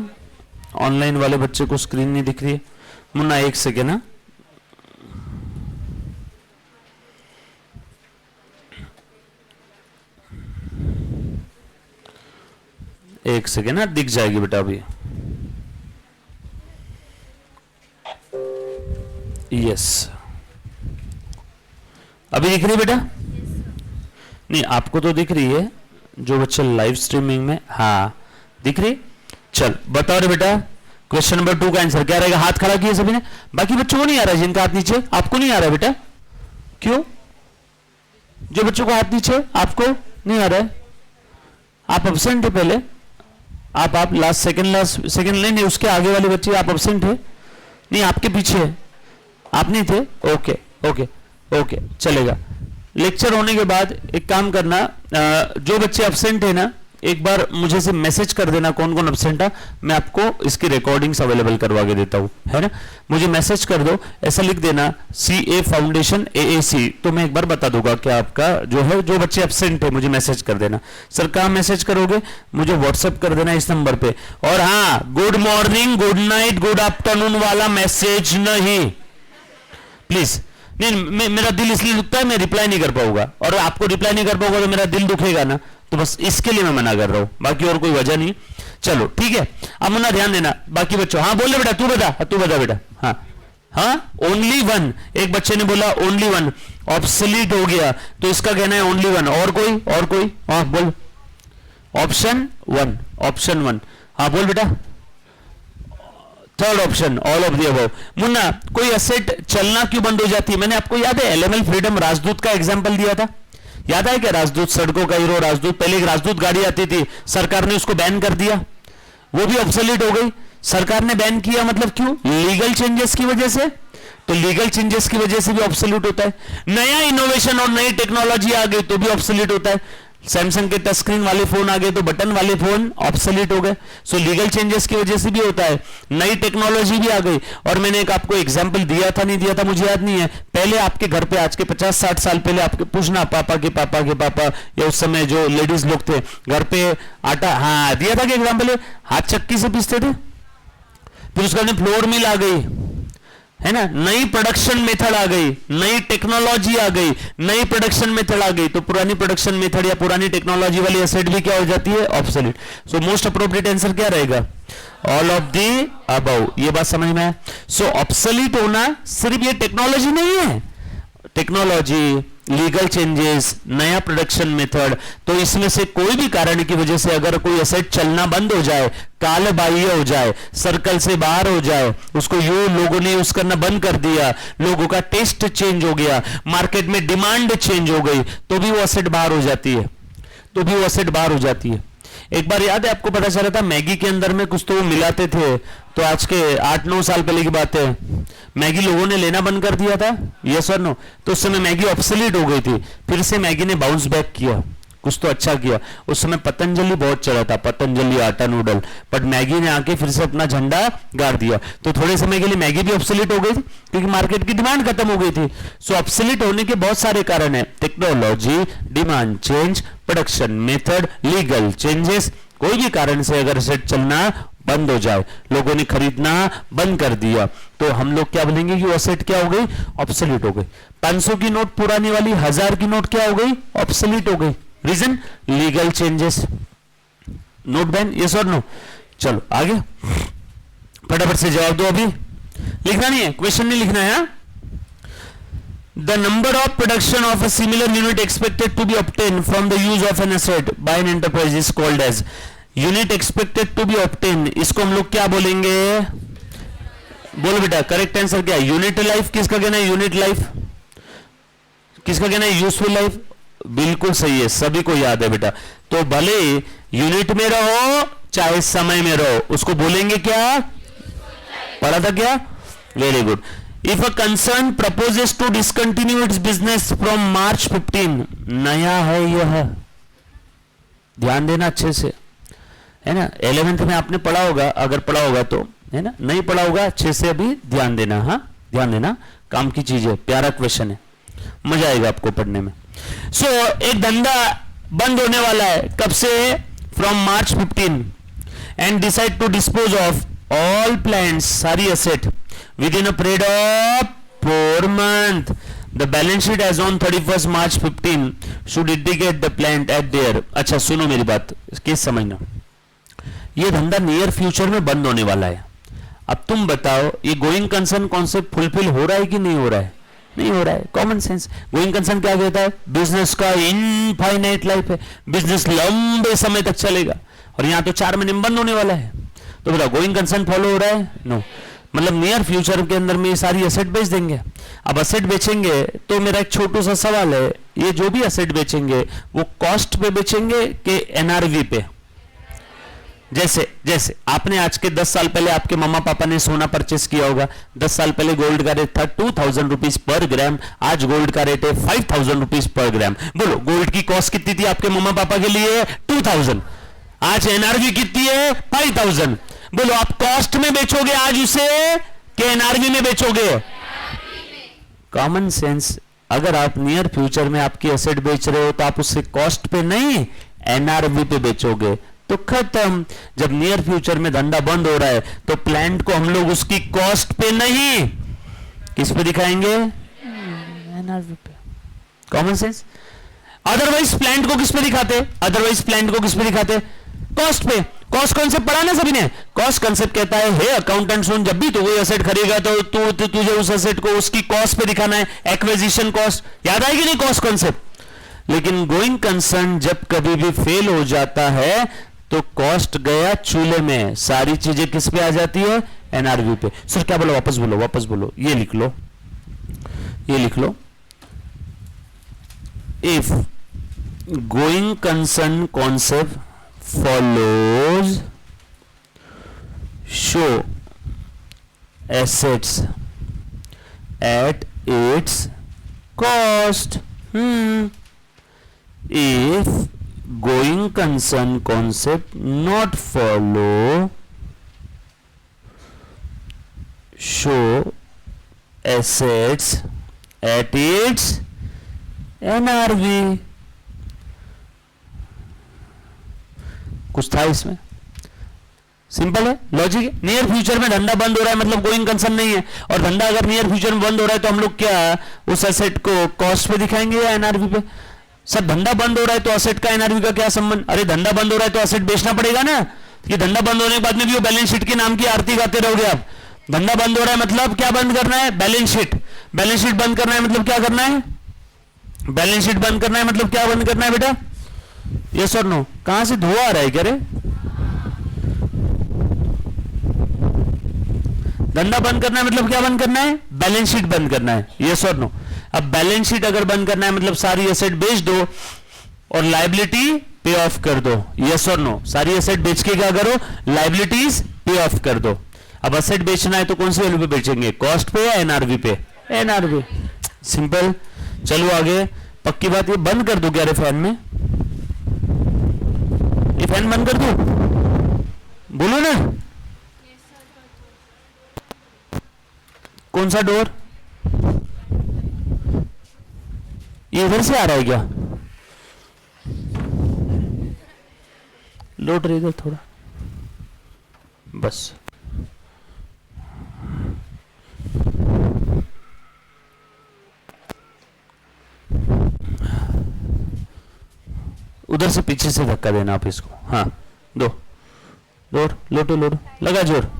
ऑनलाइन वाले बच्चे को स्क्रीन नहीं दिख रही है। मुन्ना 1 सेकेंड ना, एक सेकेंड ना, दिख जाएगी बेटा अभी। यस अभी दिख रही है बेटा? नहीं आपको तो दिख रही है, जो बच्चे लाइव स्ट्रीमिंग में, हाँ दिख रही। चल बताओ रे बेटा, क्वेश्चन नंबर 2 का आंसर क्या रहेगा? हाथ खड़ा किए सभी ने। बाकी बच्चों को नहीं आ रहा है जिनका हाथ नीचे, आपको नहीं आ रहा है बेटा? क्यों? जो बच्चों को हाथ नीचे आपको नहीं आ रहा है, आप एब्सेंट है पहले। आप लास्ट सेकंड नहीं, उसके आगे वाले बच्चे आप एब्सेंट है। नहीं आपके पीछे है, आप नहीं थे? ओके ओके ओके, चलेगा। लेक्चर होने के बाद एक काम करना, जो बच्चे एब्सेंट है ना, एक बार मुझे से मैसेज कर देना कौन कौन एब्सेंट है, मैं आपको इसकी रिकॉर्डिंग्स अवेलेबल करवा के देता हूं, है ना। मुझे मैसेज कर दो, ऐसा लिख देना CA फाउंडेशन AAC, तो मैं एक बार बता दूंगा कि आपका जो है, जो बच्चे एब्सेंट है मुझे मैसेज कर देना। सर कहाँ मैसेज करोगे? मुझे व्हाट्सएप कर देना इस नंबर पे। और हाँ, good morning, good night, good afternoon वाला मैसेज नहीं, प्लीज। नहीं, मेरा दिल इसलिए दुखता है, मैं रिप्लाई नहीं कर पाऊंगा, और आपको रिप्लाई नहीं कर पाऊंगा तो मेरा दिल दुखेगा ना, तो बस इसके लिए मैं मना कर रहा हूं, बाकी और कोई वजह नहीं। चलो ठीक है, अब मुन्ना ध्यान देना। बाकी बच्चों, हाँ बोले बेटा, तू बता बेटा। हाँ हाँ, ओनली वन, एक बच्चे ने बोला ओनली वन, ऑब्सोलीट हो गया, तो इसका कहना है ओनली वन। और कोई? हाँ बोल। ऑप्शन वन, हाँ बोल बेटा। Third option, all of the above. Munna, कोई एसेट चलना क्यों बंद हो जाती है? मैंने आपको याद है LML फ्रीडम राजदूत का एग्जांपल दिया था, याद है क्या? राजदूत, सड़कों का हीरो राजदूत, पहले एक राजदूत गाड़ी आती थी, सरकार ने उसको बैन कर दिया, वो भी ऑब्सोलीट हो गई। सरकार ने बैन किया मतलब क्यों? लीगल चेंजेस की वजह से, तो लीगल चेंजेस की वजह से भी ऑब्सोलीट होता है। नया इनोवेशन और नई टेक्नोलॉजी आ गई तो भी ऑब्सोलीट होता है। सैमसंग के टच स्क्रीन वाले फोन आ गए तो बटन वाले फोन ऑब्सोलीट हो गए। सो लीगल चेंजेस की वजह से भी होता है, नई टेक्नोलॉजी भी आ गई। और मैंने एक आपको एग्जांपल दिया था, नहीं दिया था मुझे याद नहीं है, पहले आपके घर पे आज के 50-60 साल पहले आपके पूछना पापा के पापा या उस समय जो लेडीज लोग थे घर पे आटा, हाँ दिया था कि एग्जाम्पल, हाथ चक्की से पीसते थे, फिर उसका फ्लोर मिल आ गई, है ना, नई प्रोडक्शन मेथड आ गई, नई टेक्नोलॉजी आ गई, नई प्रोडक्शन मेथड आ गई, तो पुरानी प्रोडक्शन मेथड या पुरानी टेक्नोलॉजी वाली एसेट भी क्या हो जाती है? Obsolete. So most appropriate answer क्या रहेगा? All of the above. ये बात समझ में है? सो ऑब्सोलीट होना सिर्फ ये टेक्नोलॉजी नहीं है, टेक्नोलॉजी, लीगल चेंजेस, नया प्रोडक्शन मेथड, तो इसमें से कोई भी कारण की वजह से अगर कोई एसेट चलना बंद हो जाए, काल बाह्य हो जाए, सर्कल से बाहर हो जाए, उसको लोगों ने यूज करना बंद कर दिया, लोगों का टेस्ट चेंज हो गया, मार्केट में डिमांड चेंज हो गई, तो भी वो एसेट बाहर हो जाती है, एक बार याद है आपको, पता चला था मैगी के अंदर में कुछ तो वो मिलाते थे, तो आज के 8-9 साल पहले की बात है, मैगी लोगों ने लेना बंद कर दिया था, यस और नो, तो उस समय मैगी ऑब्सोलीट हो गई थी, फिर से मैगी ने बाउंस बैक किया, कुछ तो अच्छा किया। उस समय पतंजलि बहुत चला था, पतंजलि आटा नूडल, बट मैगी ने आके फिर से अपना झंडा गाड़ दिया, तो थोड़े समय के लिए मैगी भी ऑब्सोलीट हो गई थी क्योंकि मार्केट की डिमांड खत्म हो गई थी। सो ऑब्सोलीट होने के बहुत सारे कारण है, technology, demand change, production method, legal changes, कोई भी कारण से अगर सेट चलना बंद हो जाए, लोगों ने खरीदना बंद कर दिया, तो हम लोग क्या बोलेंगे कि वो एसेट क्या हो गई? ऑब्सोलीट हो गई। 500 की नोट पुरानी वाली 1000 की नोट क्या हो गई? ऑब्सोलीट हो गई। Reason? Legal changes, note ban, yes और नो। चलो आगे फटाफट से जवाब दो, अभी लिखना नहीं है, क्वेश्चन नहीं लिखना है। The number of production of a similar unit expected to be obtained from the use of an asset by an enterprise is called as unit expected to be obtain, इसको हम लोग क्या बोलेंगे? बोलो बेटा, करेक्ट आंसर क्या है? Unit life. किसका कहना है यूनिट लाइफ? किसका कहना है यूजफुल लाइफ? बिल्कुल सही है, सभी को याद है बेटा। तो भले यूनिट में रहो चाहे समय में रहो, उसको बोलेंगे क्या? पढ़ा था क्या? Very good. If a concern proposes to discontinue its business from March 15, नया है यह, ध्यान देना अच्छे से, है ना। 11th में आपने पढ़ा होगा, अगर पढ़ा होगा तो, है ना, नहीं पढ़ा होगा अच्छे से अभी ध्यान देना, हाँ ध्यान देना, काम की चीज है, प्यारा क्वेश्चन है, मजा आएगा आपको पढ़ने में। सो एक धंधा बंद होने वाला है, कब से? From March 15, and decide to dispose of all plants, सारी asset within a period of 4 months. The balance sheet as on 31st March 15 should indicate the plant at there. अच्छा सुनो मेरी बात, केस समझना, ये धंधा नियर फ्यूचर में बंद होने वाला है। अब तुम बताओ ये गोइंग कंसर्न कॉन्सेप्ट फुलफिल हो रहा है कि नहीं हो रहा है? नहीं हो रहा है। कॉमन सेंस, गोइंग कंसर्न क्या कहता है? बिजनेस का इनफाइनाइट लाइफ है, बिजनेस लंबे समय तक चलेगा, और यहां तो 4 महीने में बंद होने वाला है, तो बताओ गोइंग कंसर्न फॉलो हो रहा है? नो। मतलब नियर फ्यूचर के अंदर में ये सारी एसेट बेच देंगे। अब एसेट बेचेंगे तो मेरा एक छोटा सा सवाल है, ये जो भी एसेट बेचेंगे वो कॉस्ट पे बेचेंगे कि NRV पे? जैसे जैसे आपने आज के 10 साल पहले आपके मम्मा पापा ने सोना परचेस किया होगा, 10 साल पहले गोल्ड का रेट था 2000 रुपीज पर ग्राम, आज गोल्ड का रेट है 5000 रुपीज पर ग्राम। बोलो गोल्ड की कॉस्ट कितनी थी आपके मम्मा पापा के लिए? 2000। आज एनआरवी कितनी है? 5000। बोलो आप कॉस्ट में बेचोगे आज उसे कि एनआरवी में बेचोगे? Common sense. अगर आप नियर फ्यूचर में आपकी एसेट बेच रहे हो तो आप उससे कॉस्ट पे नहीं एनआरवी पे बेचोगे, तो खत्म। जब नियर फ्यूचर में धंधा बंद हो रहा है तो प्लांट को हम लोग उसकी कॉस्ट पे नहीं किस पे दिखाएंगे? एनआरवी पे। Common sense. अदरवाइज प्लांट को किस पे दिखाते? अदरवाइज प्लांट को किस पे दिखाते? कॉस्ट पे। कॉस्ट कॉन्सेप्ट पढ़ा ना सभी ने? कॉस्ट कॉन्सेप्ट कहता है हे अकाउंटेंट सुन, जब भी तू कोई एसेट खरीदेगा तो तुझे उस एसेट को उसकी कॉस्ट पे दिखाना है, एक्विजिशन कॉस्ट। याद आएगी नहीं कॉस्ट कॉन्सेप्ट? लेकिन गोइंग कंसर्न जब कभी भी फेल हो जाता है तो कॉस्ट गया चूल्हे में, सारी चीजें किस पे आ जाती है? एनआरवी पे। सर क्या बोलो? वापस बोलो, वापस बोलो। ये लिख लो, ये लिख लो। If going concern concept follows show assets at its cost. If going concern concept not follow show assets at its NRV. कुछ था इसमें? सिंपल है, लॉजिक है। नियर फ्यूचर में धंधा बंद हो रहा है मतलब गोइंग कंसर्न नहीं है, और धंधा अगर नियर फ्यूचर में बंद हो रहा है तो हम लोग क्या उस एसेट को कॉस्ट पे दिखाएंगे या एनआरवी पे? सर धंधा बंद हो रहा है तो एसेट का एनआरवी का क्या संबंध? अरे धंधा बंद हो रहा है तो एसेट बेचना पड़ेगा ना, कि धंधा बंद होने के बाद में भी वो बैलेंस शीट के नाम की आरती गाते रहोगे आप। धंधा बंद हो रहा है मतलब क्या बंद करना है? Balance sheet. बैलेंस शीट बंद करना है मतलब क्या करना है? बैलेंस शीट बंद करना है मतलब क्या बंद करना है बेटा? यस और नो? कहां से धुआं आ रहा है? क्या रे? धंधा बंद करना है मतलब क्या बंद करना है? बैलेंस शीट बंद करना है। यस और नो? अब बैलेंस शीट अगर बंद करना है मतलब सारी एसेट बेच दो और लायबिलिटी पे ऑफ कर दो। यस और नो? सारी एसेट बेच के क्या करो? लायबिलिटीज पे ऑफ कर दो। अब एसेट बेचना है तो कौन सी वैल्यू पे बेचेंगे? कॉस्ट पे या एनआरवी पे? एनआरवी। सिंपल। चलो आगे। पक्की बात, ये बंद कर दो क्या रे फैन में? ये फैन बंद कर दो? बोलो ना। कौन सा डोर? ये इधर से आ रहा है क्या? लोट रही इधर थोड़ा बस। उधर से पीछे से धक्का देना आप इसको। हाँ दो, लोड लोटो लोड लगा जोर।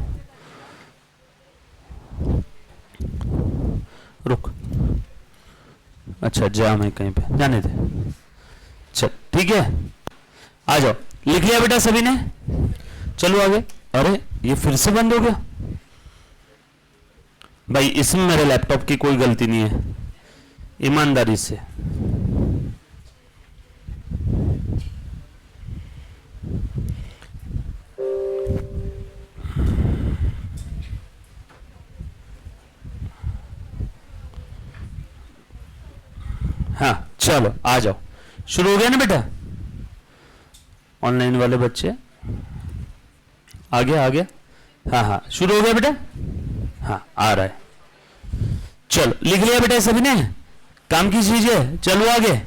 रुक, अच्छा जाम है कहीं पे, जाने दे। चल ठीक है, आ जाओ। लिख लिया बेटा सभी ने? चलो आगे। अरे ये फिर से बंद हो गया भाई। इसमें मेरे लैपटॉप की कोई गलती नहीं है, ईमानदारी से। हाँ चलो आ जाओ। शुरू हो गया ना बेटा? ऑनलाइन वाले बच्चे आ गया, आ गया? हाँ हाँ शुरू हो गया बेटा? हाँ आ रहा है। चलो लिख लिया बेटा सभी ने? काम की चीज है। चलो आगे।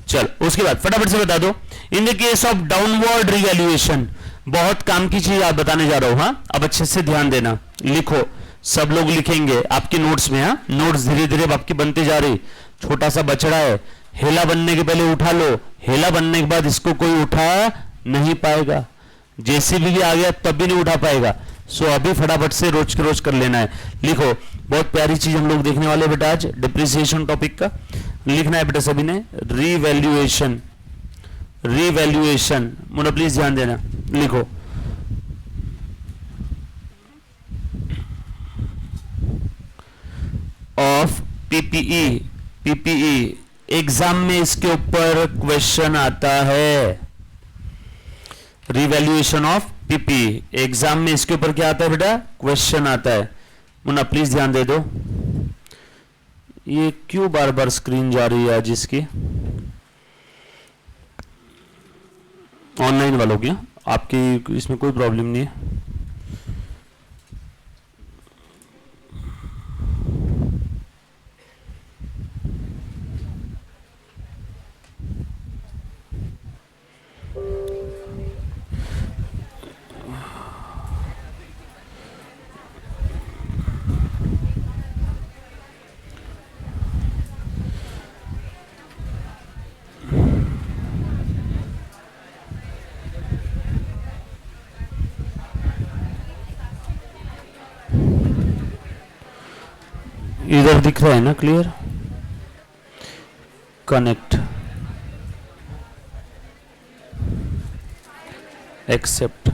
चलो उसके बाद फटाफट से बता दो। In the case of downward revaluation, बहुत काम की चीज आप बताने जा रहा हूं। हाँ अब अच्छे से ध्यान देना, लिखो। सब लोग लिखेंगे आपके नोट्स में। हाँ नोट्स धीरे धीरे आपकी बनती जा रही। छोटा सा बछड़ा है, हेला बनने के पहले उठा लो, हेला बनने के बाद इसको कोई उठा नहीं पाएगा। जेसीबी भी आ गया तब भी नहीं उठा पाएगा। सो अभी फटाफट से रोज के रोज कर लेना है। लिखो, बहुत प्यारी चीज हम लोग देखने वाले बेटा आज, डिप्रिसिएशन टॉपिक का। लिखना है बेटा सभी ने, रीवैल्यूएशन। रीवैल्यूएशन मुझे प्लीज ध्यान देना। लिखो, ऑफ पीपीई। पीपीई एग्जाम में इसके ऊपर क्वेश्चन आता है। रिवैल्यूएशन ऑफ पीपी एग्जाम में इसके ऊपर क्या आता है बेटा, क्वेश्चन आता है। मुन्ना प्लीज ध्यान दे दो, ये क्यों बार बार स्क्रीन जा रही है आज इसकी, ऑनलाइन वालों की, आपकी इसमें कोई प्रॉब्लम नहीं है। इधर दिख रहा है ना क्लियर, कनेक्ट, एक्सेप्ट,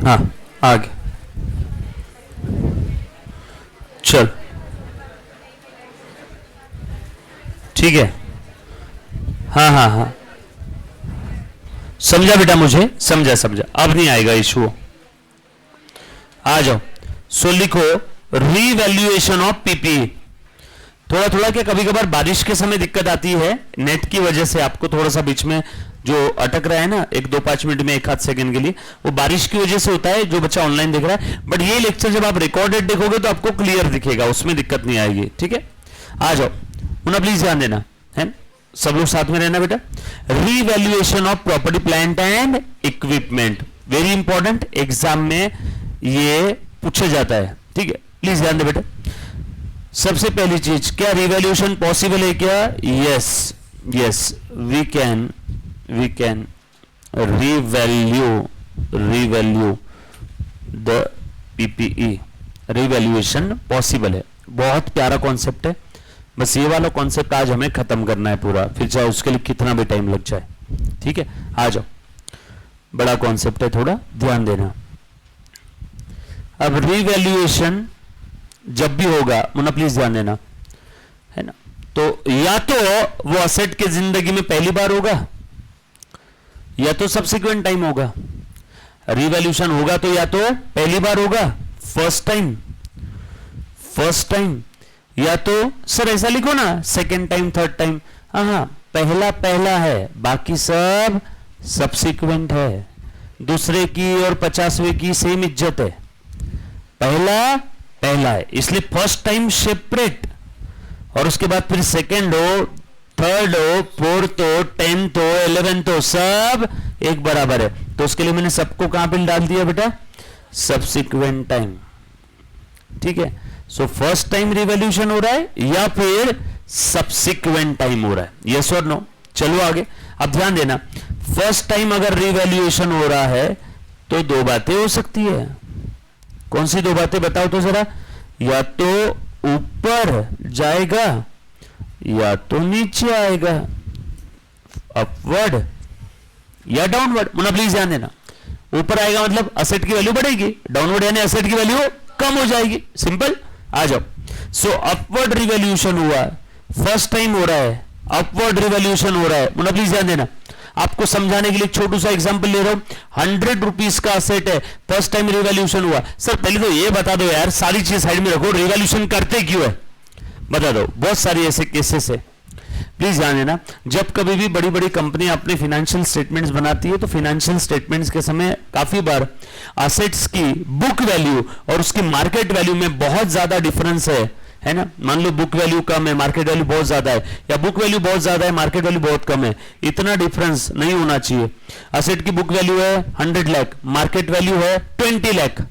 हाँ आगे चल, ठीक है, हाँ हाँ हाँ समझा बेटा, मुझे समझा, अब नहीं आएगा इशू। आ जाओ, सो लिखो रीवैल्यूएशन ऑफ पीपी। थोड़ा थोड़ा क्या कभी कभार बारिश के समय दिक्कत आती है, नेट की वजह से आपको थोड़ा सा बीच में जो अटक रहा है ना, 1-2-5 मिनट में 1-8 सेकंड के लिए, वो बारिश की वजह से होता है, जो बच्चा ऑनलाइन देख रहा है। बट ये लेक्चर जब आप रिकॉर्डेड देखोगे तो आपको क्लियर दिखेगा, उसमें दिक्कत नहीं आएगी, ठीक है। आ जाओ मुन्ना प्लीज ध्यान देना है, सब लोग साथ में रहना बेटा। Revaluation of property plant and equipment, very important, exam में ये पूछा जाता है, ठीक है, प्लीज ध्यान दे बेटा। सबसे पहली चीज, क्या रिवैल्यूएशन पॉसिबल है क्या? Yes yes, we can revalue the PPE, revaluation possible है। बहुत प्यारा कॉन्सेप्ट है, बस ये वाला कॉन्सेप्ट आज हमें खत्म करना है पूरा, फिर चाहे उसके लिए कितना भी टाइम लग जाए, ठीक है। आ जाओ, बड़ा कॉन्सेप्ट है, थोड़ा ध्यान देना। अब रिवैल्यूएशन जब भी होगा, मुन्ना प्लीज ध्यान देना, है ना, तो या तो वो असेट की जिंदगी में पहली बार होगा या तो सब्सिक्वेंट टाइम होगा। रिवैल्यूएशन होगा तो या तो पहली बार होगा, फर्स्ट टाइम, या तो सर ऐसा लिखो ना, सेकेंड टाइम, थर्ड टाइम। हाँ, पहला है, बाकी सब सब्सिक्वेंट है। दूसरे की और 50वें की सेम इज्जत है, पहला है, इसलिए फर्स्ट टाइम सेपरेट, और उसके बाद फिर सेकेंड हो, थर्ड हो, फोर्थ हो, 10th हो, 11th हो, सब एक बराबर है। तो उसके लिए मैंने सबको कहां पे डाल दिया बेटा, सब्सिक्वेंट टाइम, ठीक है। सो फर्स्ट टाइम रिवॉल्यूशन हो रहा है या फिर सब्सिक्वेंट टाइम हो रहा है, यस और नो। चलो आगे, अब ध्यान देना, फर्स्ट टाइम अगर रिवॉल्यूशन हो रहा है तो दो बातें हो सकती है। कौन सी दो बातें बताओ तो जरा, या तो ऊपर जाएगा या तो नीचे आएगा, अपवर्ड या डाउनवर्ड। मुन्ना प्लीज ध्यान देना, ऊपर आएगा मतलब असेट की वैल्यू बढ़ेगी, डाउनवर्ड यानी असेट की वैल्यू कम हो जाएगी, सिंपल। आ जाओ, सो अपवर्ड रिवॉल्यूशन हुआ, फर्स्ट टाइम हो रहा है, अपवर्ड रिवॉल्यूशन हो रहा है। मुन्ना प्लीज ध्यान देना, आपको समझाने के लिए छोटू सा एग्जांपल ले रहा हूं। 100 रुपीज का असेट है, फर्स्ट टाइम रिवॉल्यूशन हुआ। सर पहले तो ये बता दो यार, सारी चीज साइड में रखो, रिवॉल्यूशन करते क्यों है बता दो। बहुत सारी ऐसे केसेस है, प्लीज ध्यान देना। जब कभी भी बड़ी बड़ी कंपनियां अपने फाइनेंशियल स्टेटमेंट्स बनाती है तो फाइनेंशियल स्टेटमेंट्स के समय काफी बार असेट्स की बुक वैल्यू और उसकी मार्केट वैल्यू में बहुत ज्यादा डिफरेंस है ना। मान लो बुक वैल्यू कम है, मार्केट वैल्यू बहुत ज्यादा है, या बुक वैल्यू बहुत ज्यादा है, मार्केट वैल्यू बहुत कम है, इतना डिफरेंस नहीं होना चाहिए। असेट की बुक वैल्यू है 100 लाख, मार्केट वैल्यू है 20 लाख,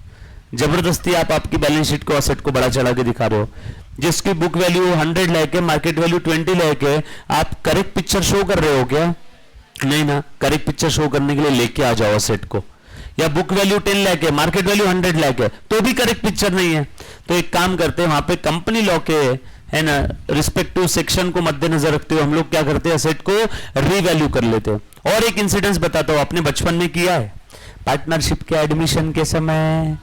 जबरदस्ती आप आपकी बैलेंस शीट को असेट को बड़ा चढ़ा के दिखा रहे हो। जिसकी बुक वैल्यू 100 लाख है, मार्केट वैल्यू 20 लाख है, आप करेक्ट पिक्चर शो कर रहे हो क्या? नहीं ना, करेक्ट पिक्चर शो करने के लिए लेके आ जाओ असेट को। या बुक वैल्यू 10 लाख है, मार्केट वैल्यू 100 लाख है, तो भी करेक्ट पिक्चर नहीं है। तो एक काम करते हैं, वहां पे कंपनी लॉ के है ना रिस्पेक्टिव सेक्शन को मद्देनजर रखते हुए हम लोग क्या करते हैं, असेट को रीवैल्यू कर लेते हैं। और एक इंसिडेंस बताता हूं, आपने बचपन में किया है, पार्टनरशिप के एडमिशन के समय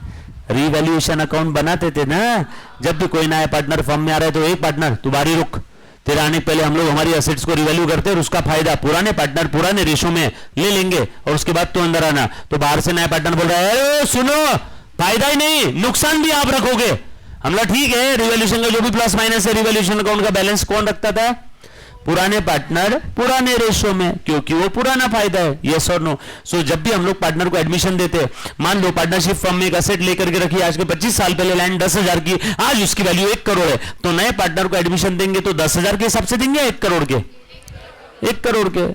रीवैल्यूएशन अकाउंट बनाते थे ना। जब भी कोई नया पार्टनर फर्म में आ रहा है तो एक पार्टनर तू बारी रुक, तेरे आने पहले हम लोग हमारी एसेट्स को रिवैल्यू करते हैं और उसका फायदा पुराने पार्टनर पुराने रेशो में ले लेंगे और उसके बाद तो अंदर आना। तो बाहर से नया पार्टनर बोल रहा है सुनो फायदा ही नहीं नुकसान भी आप रखोगे। हमला ठीक है, रिवैल्यूएशन का जो भी प्लस माइनस है रिवैल्यूएशन अकाउंट का बैलेंस कौन रखता था? पुराने पार्टनर पुराने रेशो में, क्योंकि वो पुराना फायदा है। यस और नो? सो जब भी हम लोग पार्टनर को एडमिशन देते हैं, मान लो पार्टनरशिप फर्म में एक असेट लेकर के रखी आज के 25 साल पहले लैंड 10,000 की, आज उसकी वैल्यू 1 करोड़ है, तो नए पार्टनर को एडमिशन देंगे तो 10,000 के हिसाब से देंगे 1 करोड़ के? 1 करोड़ के।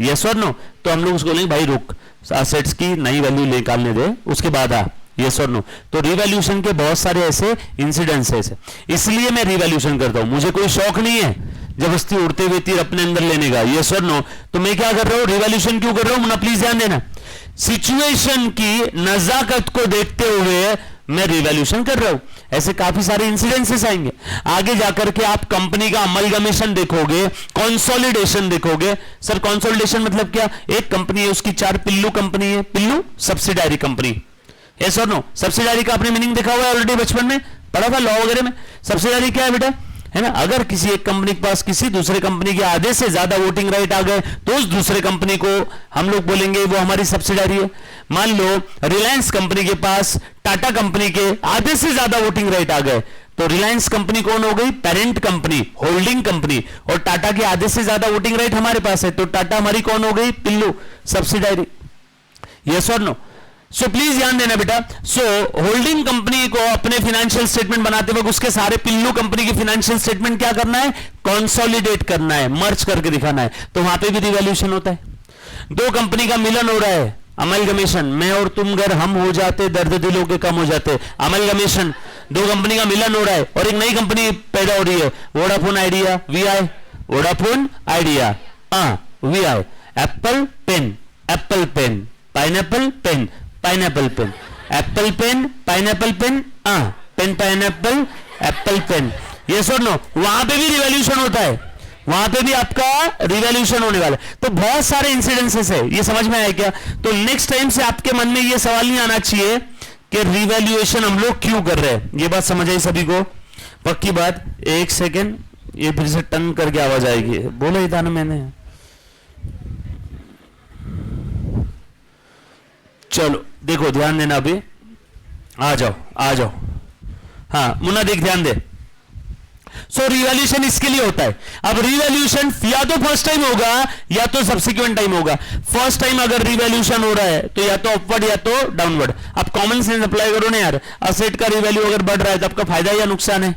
यस और नो? तो हम लोग उसको बोलेंगे भाई रुक असेट्स की नई वैल्यू निकालने दे उसके बाद आ। यस और नो? तो रिवैल्यूएशन के बहुत सारे ऐसे इंसिडेंसेस है, इसलिए मैं रिवैल्यूएशन करता हूं। मुझे कोई शौक नहीं है जबरदस्ती उड़ते हुए तीर अपने अंदर लेने का। यस और नो? तो मैं क्या कर रहा हूं? रिवैल्यूएशन क्यों कर रहा हूं? मुन्ना प्लीज ध्यान देना, सिचुएशन की नजाकत को देखते हुए मैं रिवैल्यूएशन कर रहा हूं। ऐसे काफी सारे इंसिडेंसेस आएंगे आगे जाकर के। आप कंपनी का अमलगमेशन देखोगे, कंसोलिडेशन देखोगे। सर कंसोलिडेशन मतलब क्या? एक कंपनी है उसकी 4 पिल्लू कंपनी है, पिल्लू सब्सिडायरी कंपनी। यस और नो? सब्सिडायरी का आपने मीनिंग देखा हुआ है ऑलरेडी, बचपन में पढ़ा था लॉ वगैरह में। सब्सिडायरी क्या है बेटा? है ना, अगर किसी एक कंपनी के पास किसी दूसरे कंपनी के आधे से ज्यादा वोटिंग राइट आ गए तो उस दूसरे कंपनी को हम लोग बोलेंगे वो हमारी सब्सिडायरी है। मान लो रिलायंस कंपनी के पास टाटा कंपनी के आधे से ज्यादा वोटिंग राइट आ गए तो रिलायंस कंपनी कौन हो गई? Parent company, holding company. और टाटा के आधे से ज्यादा वोटिंग राइट हमारे पास है तो टाटा हमारी कौन हो गई? पिल्लू, सब्सिडायरी। यस और नो? सो प्लीज ध्यान देना बेटा। सो होल्डिंग कंपनी को अपने फाइनेंशियल स्टेटमेंट बनाते वक्त उसके सारे पिल्लू कंपनी के फाइनेंशियल स्टेटमेंट क्या करना है? कंसोलिडेट करना है, मर्ज करके दिखाना है। तो वहां पे भी रिवैल्यूएशन होता है। दो कंपनी का मिलन हो रहा है, अमलगमेशन। मैं और तुम अगर हम हो जाते दर्द दिलों के कम हो जाते, अमलगमेशन। दो कंपनी का मिलन हो रहा है और एक नई कंपनी पैदा हो रही है, Vodafone Idea Vi, Vodafone Idea Vi. Apple pen, apple pen, pineapple pen, pineapple pen, apple pen, pineapple pen, pen pineapple, apple pen. Yes और नो? वहां पे भी रिवैल्यूएशन होता है, वहां पे भी आपका रिवैल्यूएशन होने वाला है। तो बहुत सारे इंसिडेंसेस है, ये समझ में आया क्या? तो नेक्स्ट टाइम से आपके मन में ये सवाल नहीं आना चाहिए कि रिवैल्यूएशन हम लोग क्यों कर रहे हैं। ये बात समझ आई सभी को? पक्की बात? एक सेकेंड, ये फिर से टन करके आवाज आएगी, बोला ही था ना मैंने। चलो देखो ध्यान देना, अभी आ जाओ आ जाओ। हाँ मुन्ना देख ध्यान दे। सो रिवैल्यूएशन इसके लिए होता है। अब रिवैल्यूएशन या तो फर्स्ट टाइम होगा या तो सब्सिक्वेंट टाइम होगा। फर्स्ट टाइम अगर रिवैल्यूएशन हो रहा है तो या तो अपवर्ड या तो डाउनवर्ड। आप कॉमन सेंस अप्लाई करो ना यार, असेट का रिवैल्यू अगर बढ़ रहा है तो आपका फायदा या नुकसान है?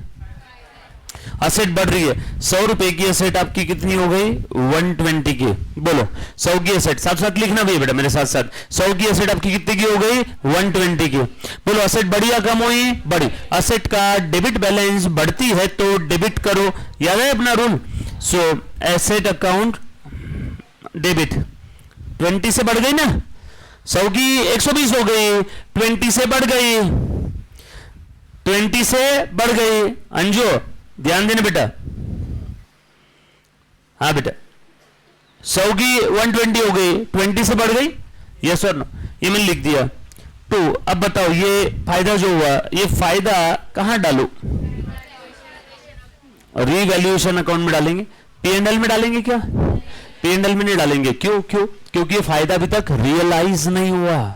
असेट बढ़ रही है, 100 रुपए की असेट आपकी कितनी हो गई? 120 की। बोलो 100 की असेट, साथ साथ लिखना भी है बेटा मेरे साथ साथ। 100 की असेट आपकी कितनी की हो गई? 120 की। बोलो असेट बढ़ी या कम हुई? बढ़ी। असेट का डेबिट बैलेंस बढ़ती है तो डेबिट करो, याद है अपना रूल? सो एसेट अकाउंट डेबिट 20 से बढ़ गई ना, 100 की 120 हो गई, 20 से बढ़ गई, 20 से बढ़ गई। अंजू ध्यान देना बेटा। हाँ बेटा 100 की 120 हो गई, 20 से बढ़ गई। यस और नो? ये मैंने लिख दिया 2। अब बताओ ये फायदा जो हुआ, ये फायदा कहां डालू? रिवैल्यूएशन अकाउंट में डालेंगे, पी&एल में डालेंगे क्या? पी&एल में नहीं डालेंगे। क्यों? क्योंकि ये फायदा अभी तक रियलाइज नहीं हुआ।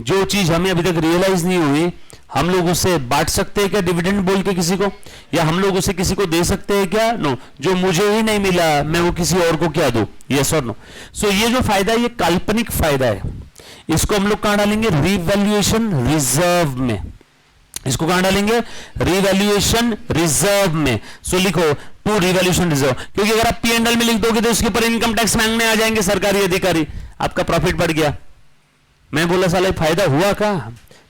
जो चीज हमें अभी तक रियलाइज नहीं हुई हम लोग उसे बांट सकते हैं क्या डिविडेंड बोल के किसी को? या हम लोग उसे किसी को दे सकते हैं क्या? नो। जो मुझे ही नहीं मिला मैं वो किसी और को क्या दूं? यस और नो? सो ये जो फायदा है ये काल्पनिक फायदा है, इसको हम लोग कहां डालेंगे? रिवैल्यूएशन रिजर्व में। इसको कहां डालेंगे? रिवैल्यूएशन रिजर्व में। सो लिखो टू रिवैल्यूएशन रिजर्व, क्योंकि अगर आप पी&एल में लिख दोगे तो उसके ऊपर इनकम टैक्स मांगने आ जाएंगे सरकारी अधिकारी, आपका प्रॉफिट बढ़ गया। मैं बोला साला फायदा हुआ का?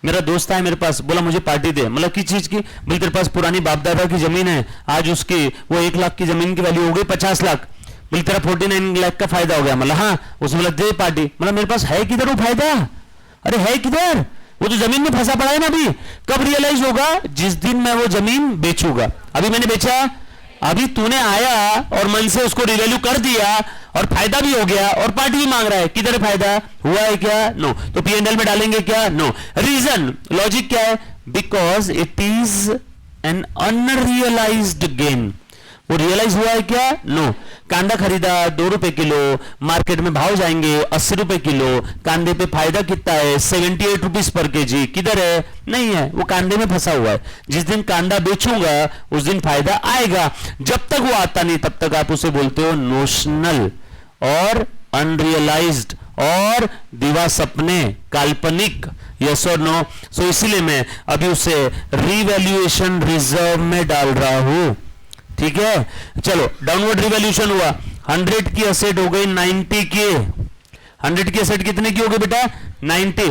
मेरा दोस्त आया मेरे पास, बोला मुझे पार्टी दे। मतलब किस चीज की? बोले तेरे पास पुरानी बाप दादा की जमीन है, आज उसकी वो 1 लाख की जमीन की वैल्यू हो गई 50 लाख। बोले तेरा 49 लाख का फायदा हो गया। मतलब हाँ, उसने बोला दे पार्टी। मतलब मेरे पास है किधर वो फायदा? अरे है किधर? वो तो जमीन में फंसा पड़ा है ना। अभी कब रियलाइज होगा? जिस दिन मैं वो जमीन बेचूंगा। अभी मैंने बेचा, अभी तूने आया और मन से उसको रिवैल्यू कर दिया और फायदा भी हो गया और पार्टी भी मांग रहा है। किधर फायदा हुआ है क्या? नो। तो पी&एल में डालेंगे क्या? नो। रीजन, लॉजिक क्या है? Because it is an unrealised gain. वो रियलाइज हुआ है क्या? नो। कांदा खरीदा 2 रुपए किलो, मार्केट में भाव जाएंगे 80 रुपए किलो, कांदे पे फायदा कितना है? 78 रुपीज पर केजी। किधर है? नहीं है, वो कांदे में फंसा हुआ है। जिस दिन कांदा बेचूंगा उस दिन फायदा आएगा। जब तक वो आता नहीं तब तक आप उसे बोलते हो नोशनल और अनरियलाइज्ड और दिवा सपने, काल्पनिक। यस और नो? सो इसीलिए मैं अभी उसे रिवैल्यूएशन रिजर्व में डाल रहा हूं। ठीक है, चलो डाउनवर्ड रिवैल्यूएशन हुआ। 100 की असेट हो गई 90 की। 100 की असेट कितने की हो गई बेटा? 90।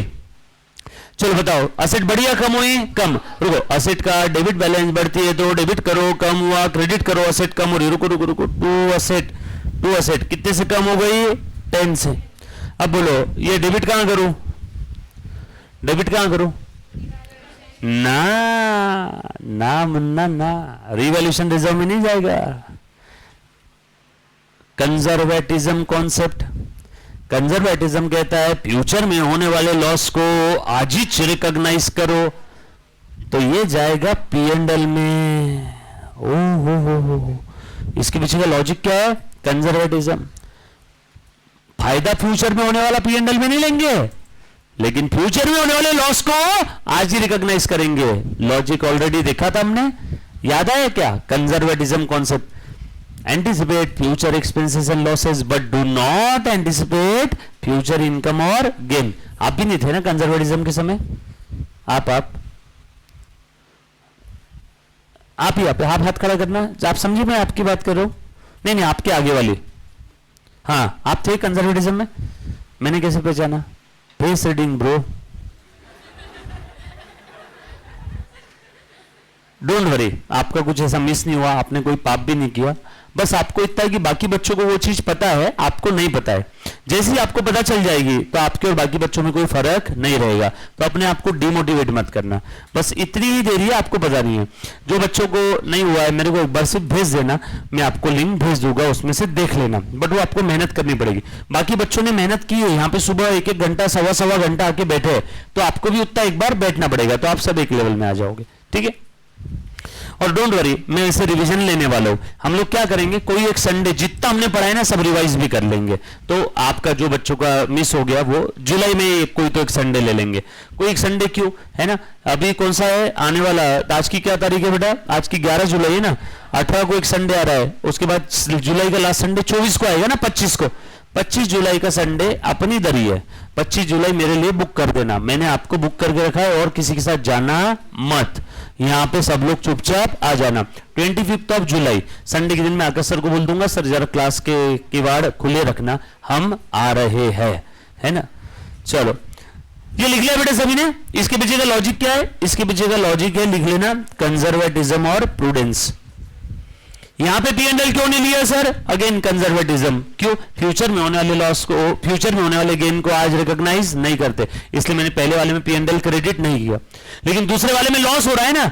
चलो बताओ, असेट बढ़ी या कम हुई? कम। रुको, असेट का डेबिट बैलेंस बढ़ती है तो डेबिट करो, कम हुआ क्रेडिट करो, असेट कम हो रही। रुको रुको रुको, टू असेट कितने से कम हो गई? 10 से। अब बोलो ये डेबिट कहां करूं? डेबिट कहां करूं? ना ना मुन्ना ना, रिवॉल्यूशन रिजर्व में नहीं जाएगा। कंजर्वेटिज्म कॉन्सेप्ट, कंजर्वेटिज्म कहता है फ्यूचर में होने वाले लॉस को आज ही रिकॉग्नाइज करो, तो ये जाएगा P&L में। हो, इसके पीछे का लॉजिक क्या है? कंजर्वेटिज्म। फायदा फ्यूचर में होने वाला P&L में नहीं लेंगे, लेकिन फ्यूचर में होने वाले लॉस को आज ही रिकॉग्नाइज करेंगे। लॉजिक ऑलरेडी देखा था हमने, याद आया क्या? Conservatism concept, anticipate future expenses and losses but do not anticipate future income और गेन। आप भी नहीं थे ना कंजर्वेटिज्म के समय? आप ही आप हाथ खड़ा करना। आप समझिए मैं आपकी बात कर रहा हूं। नहीं आपके आगे वाली। हाँ, आप थे कंजर्वेटिज्म में? मैंने कैसे पहचाना? Face reading bro. Don't worry, आपका कुछ ऐसा मिस नहीं हुआ, आपने कोई पाप भी नहीं किया। बस आपको इतना है कि बाकी बच्चों को वो चीज पता है, आपको नहीं पता है। जैसे ही आपको पता चल जाएगी तो आपके और बाकी बच्चों में कोई फर्क नहीं रहेगा। तो अपने आप को डिमोटिवेट मत करना, बस इतनी ही देरी है, आपको पता नहीं है। जो बच्चों को नहीं हुआ है मेरे को एक बार सिर्फ भेज देना, मैं आपको लिंक भेज दूंगा, उसमें से देख लेना। बट वो आपको मेहनत करनी पड़ेगी। बाकी बच्चों ने मेहनत की है, यहाँ पे सुबह 1-1 घंटा, सवा घंटा आके बैठे, तो आपको भी उतना एक बार बैठना पड़ेगा, तो आप सब एक लेवल में आ जाओगे। ठीक है, और डोंट वरी, मैं इसे रिवीजन लेने वाला हूं। हम लोग क्या करेंगे, कोई एक संडे जितना हमने पढ़ा है ना सब रिवाइज भी कर लेंगे। तो आपका जो बच्चों का मिस हो गया वो जुलाई में कोई तो एक संडे ले लेंगे। कोई एक संडे क्यों, है ना? अभी कौन सा है आने वाला? आज की क्या तारीख है बेटा? आज की 11 जुलाई है ना। 18 को एक संडे आ रहा है, उसके बाद जुलाई का लास्ट संडे 24 को आएगा ना, 25 को। 25 जुलाई का संडे अपनी दरी है। 25 जुलाई मेरे लिए बुक कर देना, मैंने आपको बुक करके रखा है, और किसी के साथ जाना मत। यहां पे सब लोग चुपचाप आ जाना। 25 जुलाई संडे के दिन मैं आकाश सर को बोल दूंगा, सर जरा क्लास के किवाड़ खुले रखना, हम आ रहे हैं, है ना? चलो, ये लिख लिया बेटा सभी ने? इसके पीछे का लॉजिक क्या है? इसके पीछे का लॉजिक है, लिख लेना, कंजर्वेटिज्म और प्रूडेंस। यहां पे P&L क्यों नहीं लिया सर? Again conservatism. क्यों? फ्यूचर में होने वाले लॉस को, फ्यूचर में होने वाले गेन को आज रिकॉग्नाइज नहीं करते, इसलिए मैंने पहले वाले में P&L क्रेडिट नहीं किया। लेकिन दूसरे वाले में लॉस हो रहा है ना,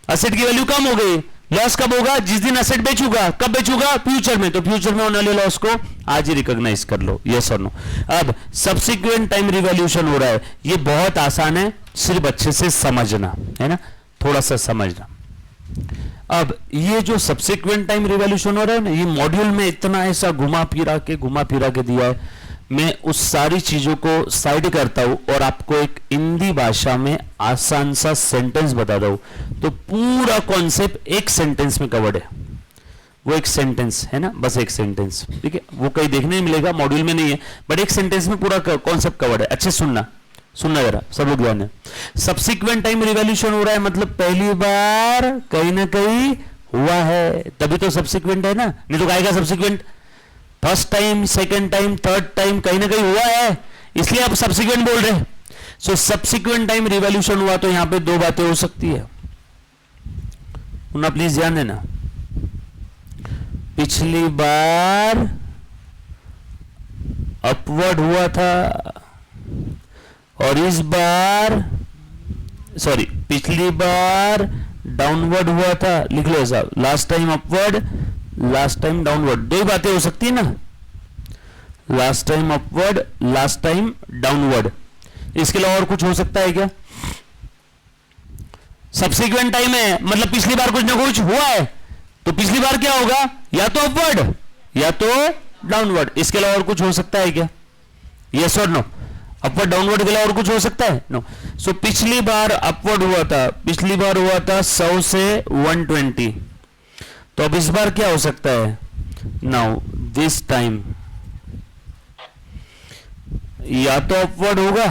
असेट की वैल्यू कम हो गई। लॉस कब होगा? जिस दिन असेट बेचूंगा। कब बेचूंगा? फ्यूचर में। तो फ्यूचर में होने वाले लॉस को आज ही रिकॉग्नाइज कर लो। यस और नो? अब सब्सिक्वेंट टाइम रिवैल्यूएशन हो रहा है, ये बहुत आसान है, सिर्फ अच्छे से समझना है ना, थोड़ा सा समझना। अब ये जो सब्सिक्वेंट टाइम रिवॉल्यूशन हो रहा है ना, ये मॉड्यूल में इतना ऐसा घुमा फिरा के दिया है, मैं उस सारी चीजों को साइड करता हूं और आपको एक हिंदी भाषा में आसान सा सेंटेंस बताता हूं, तो पूरा कॉन्सेप्ट एक सेंटेंस में कवर्ड है। वो एक सेंटेंस है ना, बस एक सेंटेंस, ठीक है? वो कहीं देखने नहीं मिलेगा, मॉड्यूल में नहीं है, बट एक सेंटेंस में पूरा कॉन्सेप्ट कवर्ड है। अच्छे सुनना जरा सब लोग ध्यान है। सब्सिक्वेंट टाइम रिवॉल्यूशन हो रहा है, मतलब पहली बार कहीं ना कहीं हुआ है, तभी तो सब्सिक्वेंट है ना, नहीं तो आएगा subsequent. First time, second time, third time कहीं ना कहीं हुआ है, इसलिए आप सब्सिक्वेंट बोल रहे हैं। सो सब्सिक्वेंट टाइम रिवॉल्यूशन हुआ तो यहां पे दो बातें हो सकती है, उन्हें प्लीज ध्यान देना। पिछली बार अपवर्ड हुआ था और इस बार, सॉरी, पिछली बार डाउनवर्ड हुआ था, लिख लो साहब, last time upward, last time downward, दो ही बातें हो सकती है ना, last time upward, last time downward. इसके अलावा और कुछ हो सकता है क्या? सब्सिक्वेंट टाइम है मतलब पिछली बार कुछ ना कुछ हुआ है, तो पिछली बार क्या होगा, या तो अपवर्ड या तो डाउनवर्ड, इसके अलावा और कुछ हो सकता है क्या? यस और नो? अपवर्ड डाउनवर्ड के अलावा और कुछ हो सकता है? नो। सो पिछली बार अपवर्ड हुआ था, पिछली बार हुआ था 100 से 120, तो अब इस बार क्या हो सकता है? नाउ दिस टाइम या तो अपवर्ड होगा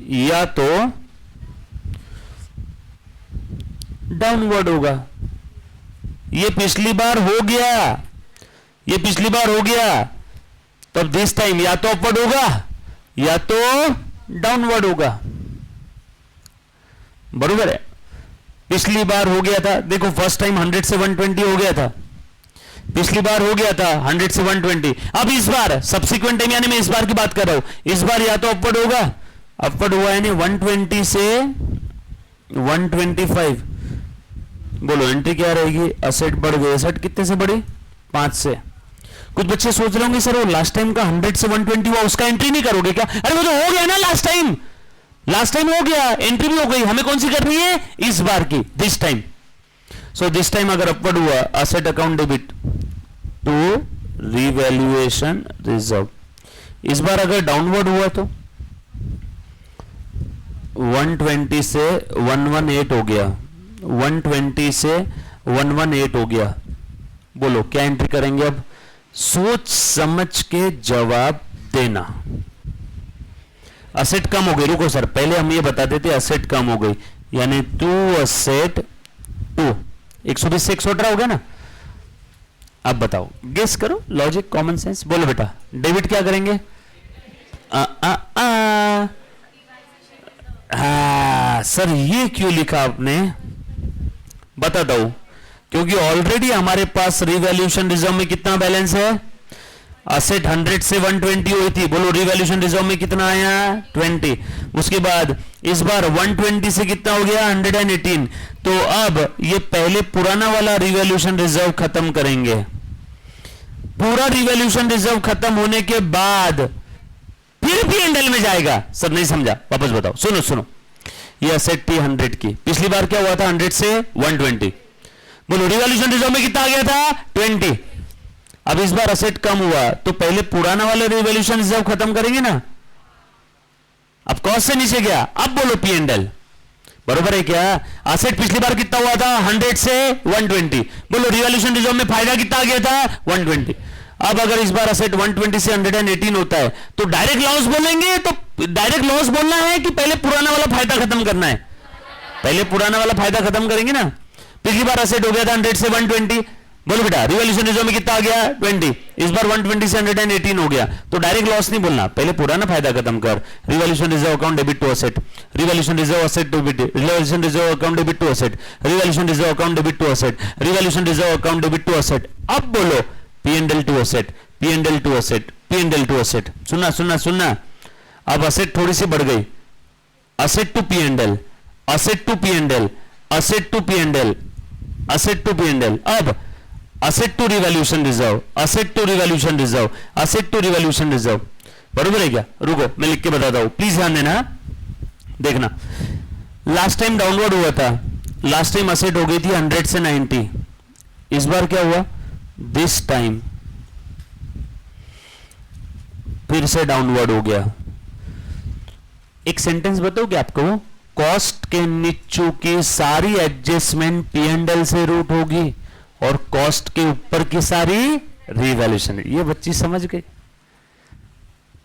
या तो डाउनवर्ड होगा। ये पिछली बार हो गया, ये पिछली बार हो गया, तब दिस टाइम या तो अपवर्ड होगा या तो डाउनवर्ड होगा। बरोबर है? पिछली बार हो गया था, देखो फर्स्ट टाइम 100 से 120 हो गया था, पिछली बार हो गया था 100 से 120। अब इस बार सब्सिक्वेंट टाइम, यानी मैं इस बार की बात कर रहा हूं, इस बार या तो अपवर्ड होगा, अपवर्ड हुआ यानी 120 से 125। बोलो एंट्री क्या रहेगी? असेट बढ़ गई, असेट कितने से बढ़ी? 5 से। कुछ बच्चे सोच रहे होंगे सर वो लास्ट टाइम का 100 से 120 हुआ, उसका एंट्री नहीं करोगे क्या? अरे वो तो हो गया ना लास्ट टाइम, लास्ट टाइम हो गया, एंट्री भी हो गई, हमें कौन सी करनी है? इस बार की, this time. So this time अगर अपवर्ड हुआ, asset account debit to revaluation reserve. इस बार अगर डाउनवर्ड हुआ तो 120 से 118 हो गया, 120 से 118 हो गया। बोलो क्या एंट्री करेंगे अब? सोच समझ के जवाब देना। असेट कम हो गई, रुको सर पहले हम ये बताते थे असेट कम हो गई, यानी टू असेट टू 120 से 118 हो गया ना। अब बताओ, गेस करो, लॉजिक कॉमन सेंस। बोलो बेटा डेबिट क्या करेंगे? सर ये क्यों लिखा आपने? बताता हूं, क्योंकि ऑलरेडी हमारे पास रिवैल्यूएशन रिजर्व में कितना बैलेंस है? असेट 100 से 120 हुई थी, बोलो रिवैल्यूएशन रिजर्व में कितना आया? 20। उसके बाद इस बार 120 से कितना हो गया? 118। तो अब ये पहले पुराना वाला रिवैल्यूएशन रिजर्व खत्म करेंगे। पूरा रिवैल्यूएशन रिजर्व खत्म होने के बाद फिर P&L में जाएगा। सर नहीं समझा, वापस बताओ। सुनो सुनो, ये असेट थी 100 की, पिछली बार क्या हुआ था? 100 से 120। बोलो रिवैल्यूएशन रिजर्व में कितना आ गया था? 20। अब इस बार असेट कम हुआ तो पहले पुराना वाला रिवैल्यूएशन रिजर्व खत्म करेंगे ना। अब कॉस्ट से नीचे गया, अब बोलो P&L। बरोबर है क्या? असेट पिछली बार कितना हुआ था? 100 से 120। बोलो रिवैल्यूएशन रिजर्व में फायदा कितना आ गया था? 120। अब अगर इस बार असेट 120 से 118 होता है तो डायरेक्ट लॉस बोलेंगे? तो डायरेक्ट लॉस बोलना है कि पहले पुराना वाला फायदा खत्म करना है? पहले पुराना वाला फायदा खत्म करेंगे ना। पिछली बार असेट हो गया था 100 से 120, बोलो बेटा रिवैल्यूएशन रिजर्व में कितना आ गया? 20। इस बार 120 से 118 हो गया, तो डायरेक्ट लॉस नहीं बोलना, पहले पुराना फायदा खत्म कर। Revaluation reserve account debit to asset, revaluation reserve asset to debit, revaluation reserve account debit to asset, revaluation reserve account debit to asset, revaluation reserve account debit to asset. अब बोलो P&L to asset, P&L to asset, P&L to asset. सुनना सुनना सुनना, अब asset थोड़ी सी बढ़ गई, asset to P&L, asset to P&L, asset to P&L, asset to P&L। अब asset to revaluation reserve, asset to revaluation reserve, asset to revaluation reserve. बरोबर है क्या? रुको मैं लिख के बताता हूं, प्लीज ध्यान देना। देखना लास्ट टाइम डाउनवर्ड हुआ था, लास्ट टाइम असेट हो गई थी 100 से 90। इस बार क्या हुआ? दिस टाइम फिर से डाउनवर्ड हो गया। एक सेंटेंस बताओगे आपको, कॉस्ट के नीचे की सारी एडजस्टमेंट P&L से रूट होगी और कॉस्ट के ऊपर की सारी रिवैल्यूएशन। ये बच्ची समझ गई,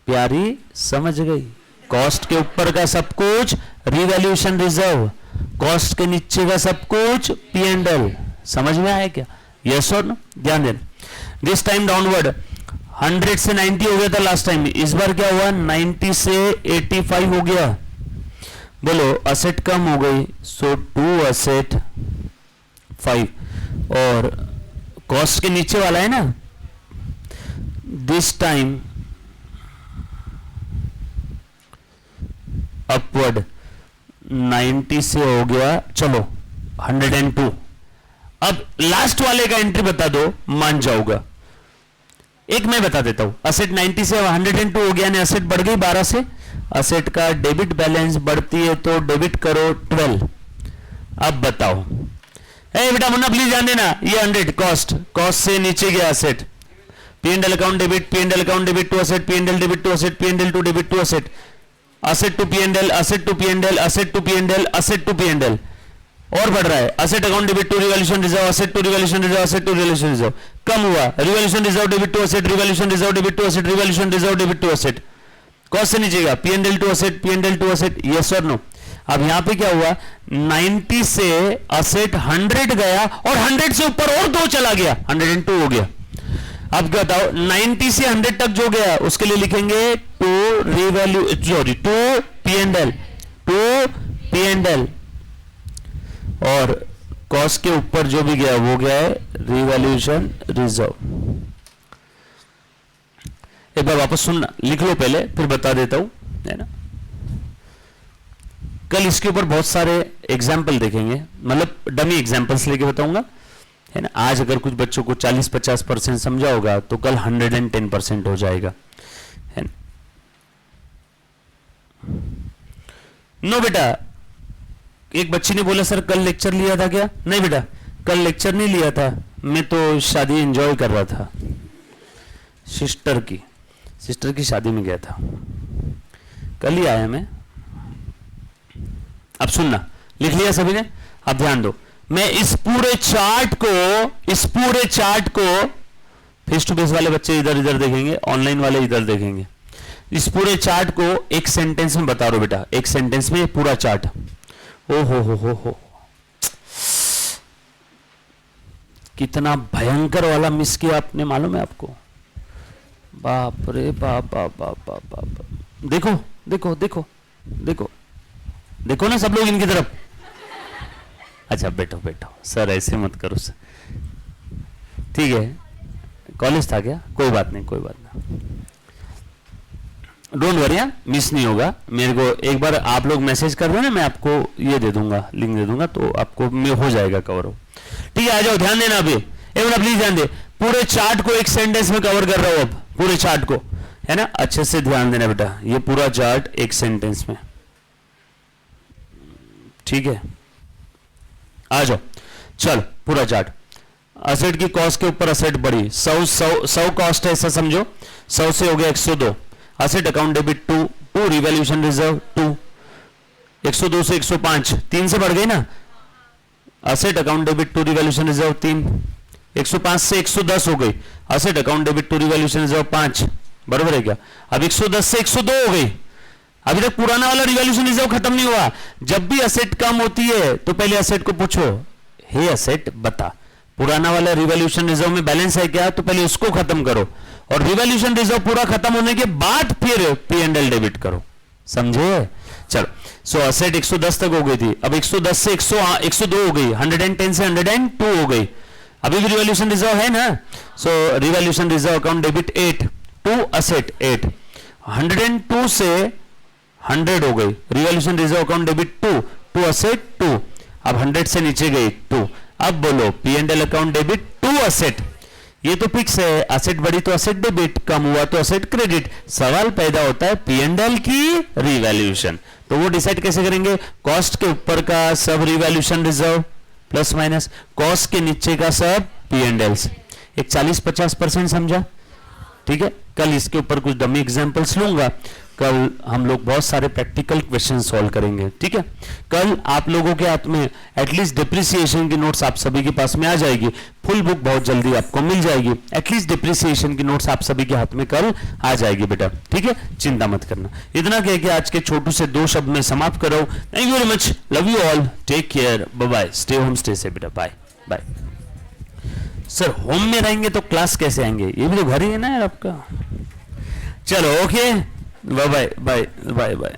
प्यारी समझ गई। कॉस्ट के ऊपर का सब कुछ रिवैल्यूएशन रिजर्व, कॉस्ट के नीचे का सब कुछ P&L। समझ में आया क्या? यस और नो? ध्यान देना। दिस टाइम डाउनवर्ड 100 से 90 हो गया था लास्ट टाइम, इस बार क्या हुआ? 90 से 85 हो गया। बोलो असेट कम हो गई, सो टू असेट 5, और कॉस्ट के नीचे वाला है ना, दिस टाइम अपवर्ड 90 से हो गया, चलो 102। अब लास्ट वाले का एंट्री बता दो, मान जाऊंगा। एक मैं बता देता हूं, असेट 90 से 102 हो गया, असेट बढ़ गई 12 से। असेट का डेबिट बैलेंस बढ़ती है तो डेबिट करो 12। अब बताओ ए बेटा मुन्ना प्लीज ध्यान देना, ये 100 कॉस्ट, कॉस्ट से नीचे गया asset, P&L account debit, P&L account debit to asset, P&L debit to asset, P&L to debit to asset, asset to P&L, asset to P&L, asset to P&L, asset to P&L, और बढ़ रहा है, asset account debit to revaluation reserve, asset to revaluation reserve, asset to revaluation reserve, कम हुआ, revaluation reserve debit to asset, revaluation reserve debit to asset, revaluation reserve debit to asset, cost से नीचे गया, P&L to asset, P&L to asset, yes और no. अब यहां पे क्या हुआ, 90 से असेट 100 गया और 100 से ऊपर और 2 चला गया, 102 हो गया। अब क्या बताओ, 90 से 100 तक जो गया उसके लिए लिखेंगे to revalue, sorry to P&L, to P&L, और कॉस्ट के ऊपर जो भी गया वो गया है रिवैल्यूएशन रिजर्व। एक बार वापस सुनना, लिख लो पहले फिर बता देता हूं, है ना। कल इसके ऊपर बहुत सारे एग्जाम्पल देखेंगे, मतलब डमी एग्जाम्पल्स लेके बताऊंगा, है ना। आज अगर कुछ बच्चों को 40-50% समझा होगा तो कल 110% हो जाएगा, है ना। नो बेटा, एक बच्ची ने बोला सर कल लेक्चर लिया था क्या? नहीं बेटा, कल लेक्चर नहीं लिया था, मैं तो शादी एंजॉय कर रहा था, सिस्टर की शादी में गया था, कल ही आया मैं। अब सुनना, लिख लिया सभी ने? अब ध्यान दो, मैं इस पूरे चार्ट को फेस टू फेस वाले बच्चे इधर इधर देखेंगे, ऑनलाइन वाले इधर देखेंगे, इस पूरे चार्ट को एक सेंटेंस में बता रहा हूं बेटा, एक सेंटेंस में ये पूरा चार्ट। ओ हो कितना भयंकर वाला मिस किया आपने, मालूम है आपको? बाप रे बाप बाप बाप बाप बाप, देखो देखो देखो देखो देखो ना सब लोग इनकी तरफ। अच्छा बैठो बैठो सर, ऐसे मत करो सर, ठीक है, कॉलेज था क्या? कोई बात नहीं, कोई बात नहीं, डोंट वरी, मिस नहीं होगा। मेरे को एक बार आप लोग मैसेज कर रहे हैं ना, मैं आपको ये दे दूंगा, लिंक दे दूंगा, तो आपको में हो जाएगा कवर हो, ठीक है। आ जाओ, ध्यान देना अभी, एक मिनट प्लीज ध्यान दे, पूरे चार्ट को एक सेंटेंस में कवर कर रहा हूं, अब पूरे चार्ट को, है ना, अच्छे से ध्यान देना बेटा, ये पूरा चार्ट एक सेंटेंस में, ठीक है। आ जाओ, चल पूरा चार्ट, असेट की कॉस्ट के ऊपर असेट बढ़ी, 100 कॉस्ट है ऐसा समझो, 100 से हो गया 102, asset account debit 2 revaluation reserve 2, 102 से 105, 3 से बढ़ गई ना, asset account debit 2 revaluation reserve 3, 105 से 110 हो गई, asset account debit 2 revaluation reserve 5, बराबर है क्या? अब 110 से 102 हो गई, अभी तक पुराना वाला रिवैल्यूएशन रिजर्व खत्म नहीं हुआ। जब भी असेट कम होती है तो पहले असेट को पूछो, हे असेट बता पुराना वाला रिवैल्यूएशन रिजर्व में बैलेंस है क्या, तो पहले उसको खत्म करो, और रिवैल्यूएशन रिजर्व पूरा खत्म होने के बाद फिर P&L डेबिट करो, समझे? चलो, सो असेट 110 तक हो गई थी, अब 110 से 102 हो गई, 110 से 102 हो गई, अभी भी रिवैल्यूएशन रिजर्व है ना, so revaluation reserve account debit 8 to asset 8, 102 से 100 हो गई, revaluation reserve account debit 2 to asset 2, अब 100 से नीचे गई 2, अब बोलो P&L अकाउंट डेबिट 2 असेट, ये तो फिक्स है, असेट बढ़ी तो असेट डेबिट, कम हुआ तो असेट क्रेडिट, सवाल पैदा होता है P&L की रिवैल्यूएशन, तो वो डिसाइड कैसे करेंगे? कॉस्ट के ऊपर का सब revaluation reserve plus minus, cost के नीचे का सब P&L, एक 40-50% समझा, ठीक है। कल इसके ऊपर कुछ डमी एग्जांपल्स लूंगा, कल हम लोग बहुत सारे प्रैक्टिकल क्वेश्चन सॉल्व करेंगे, ठीक है। कल आप लोगों के हाथ में एटलीस्ट डिप्रिसिएशन की नोट्स आप सभी के पास में आ जाएगी, फुल बुक बहुत जल्दी आपको मिल जाएगी, एटलीस्ट डिप्रिसिएशन की नोट्स आप सभी के हाथ में कल आ जाएगी बेटा, ठीक है, चिंता मत करना। इतना कह के आज के छोटू से 2 शब्द में समाप्त करो। Thank you very much, love you all, take care, bye bye, stay home stay safe बेटा, बाय बाय। सर होम में रहेंगे तो क्लास कैसे आएंगे? ये भी तो घर ही है ना यार आपका। चलो okay, bye bye bye bye bye.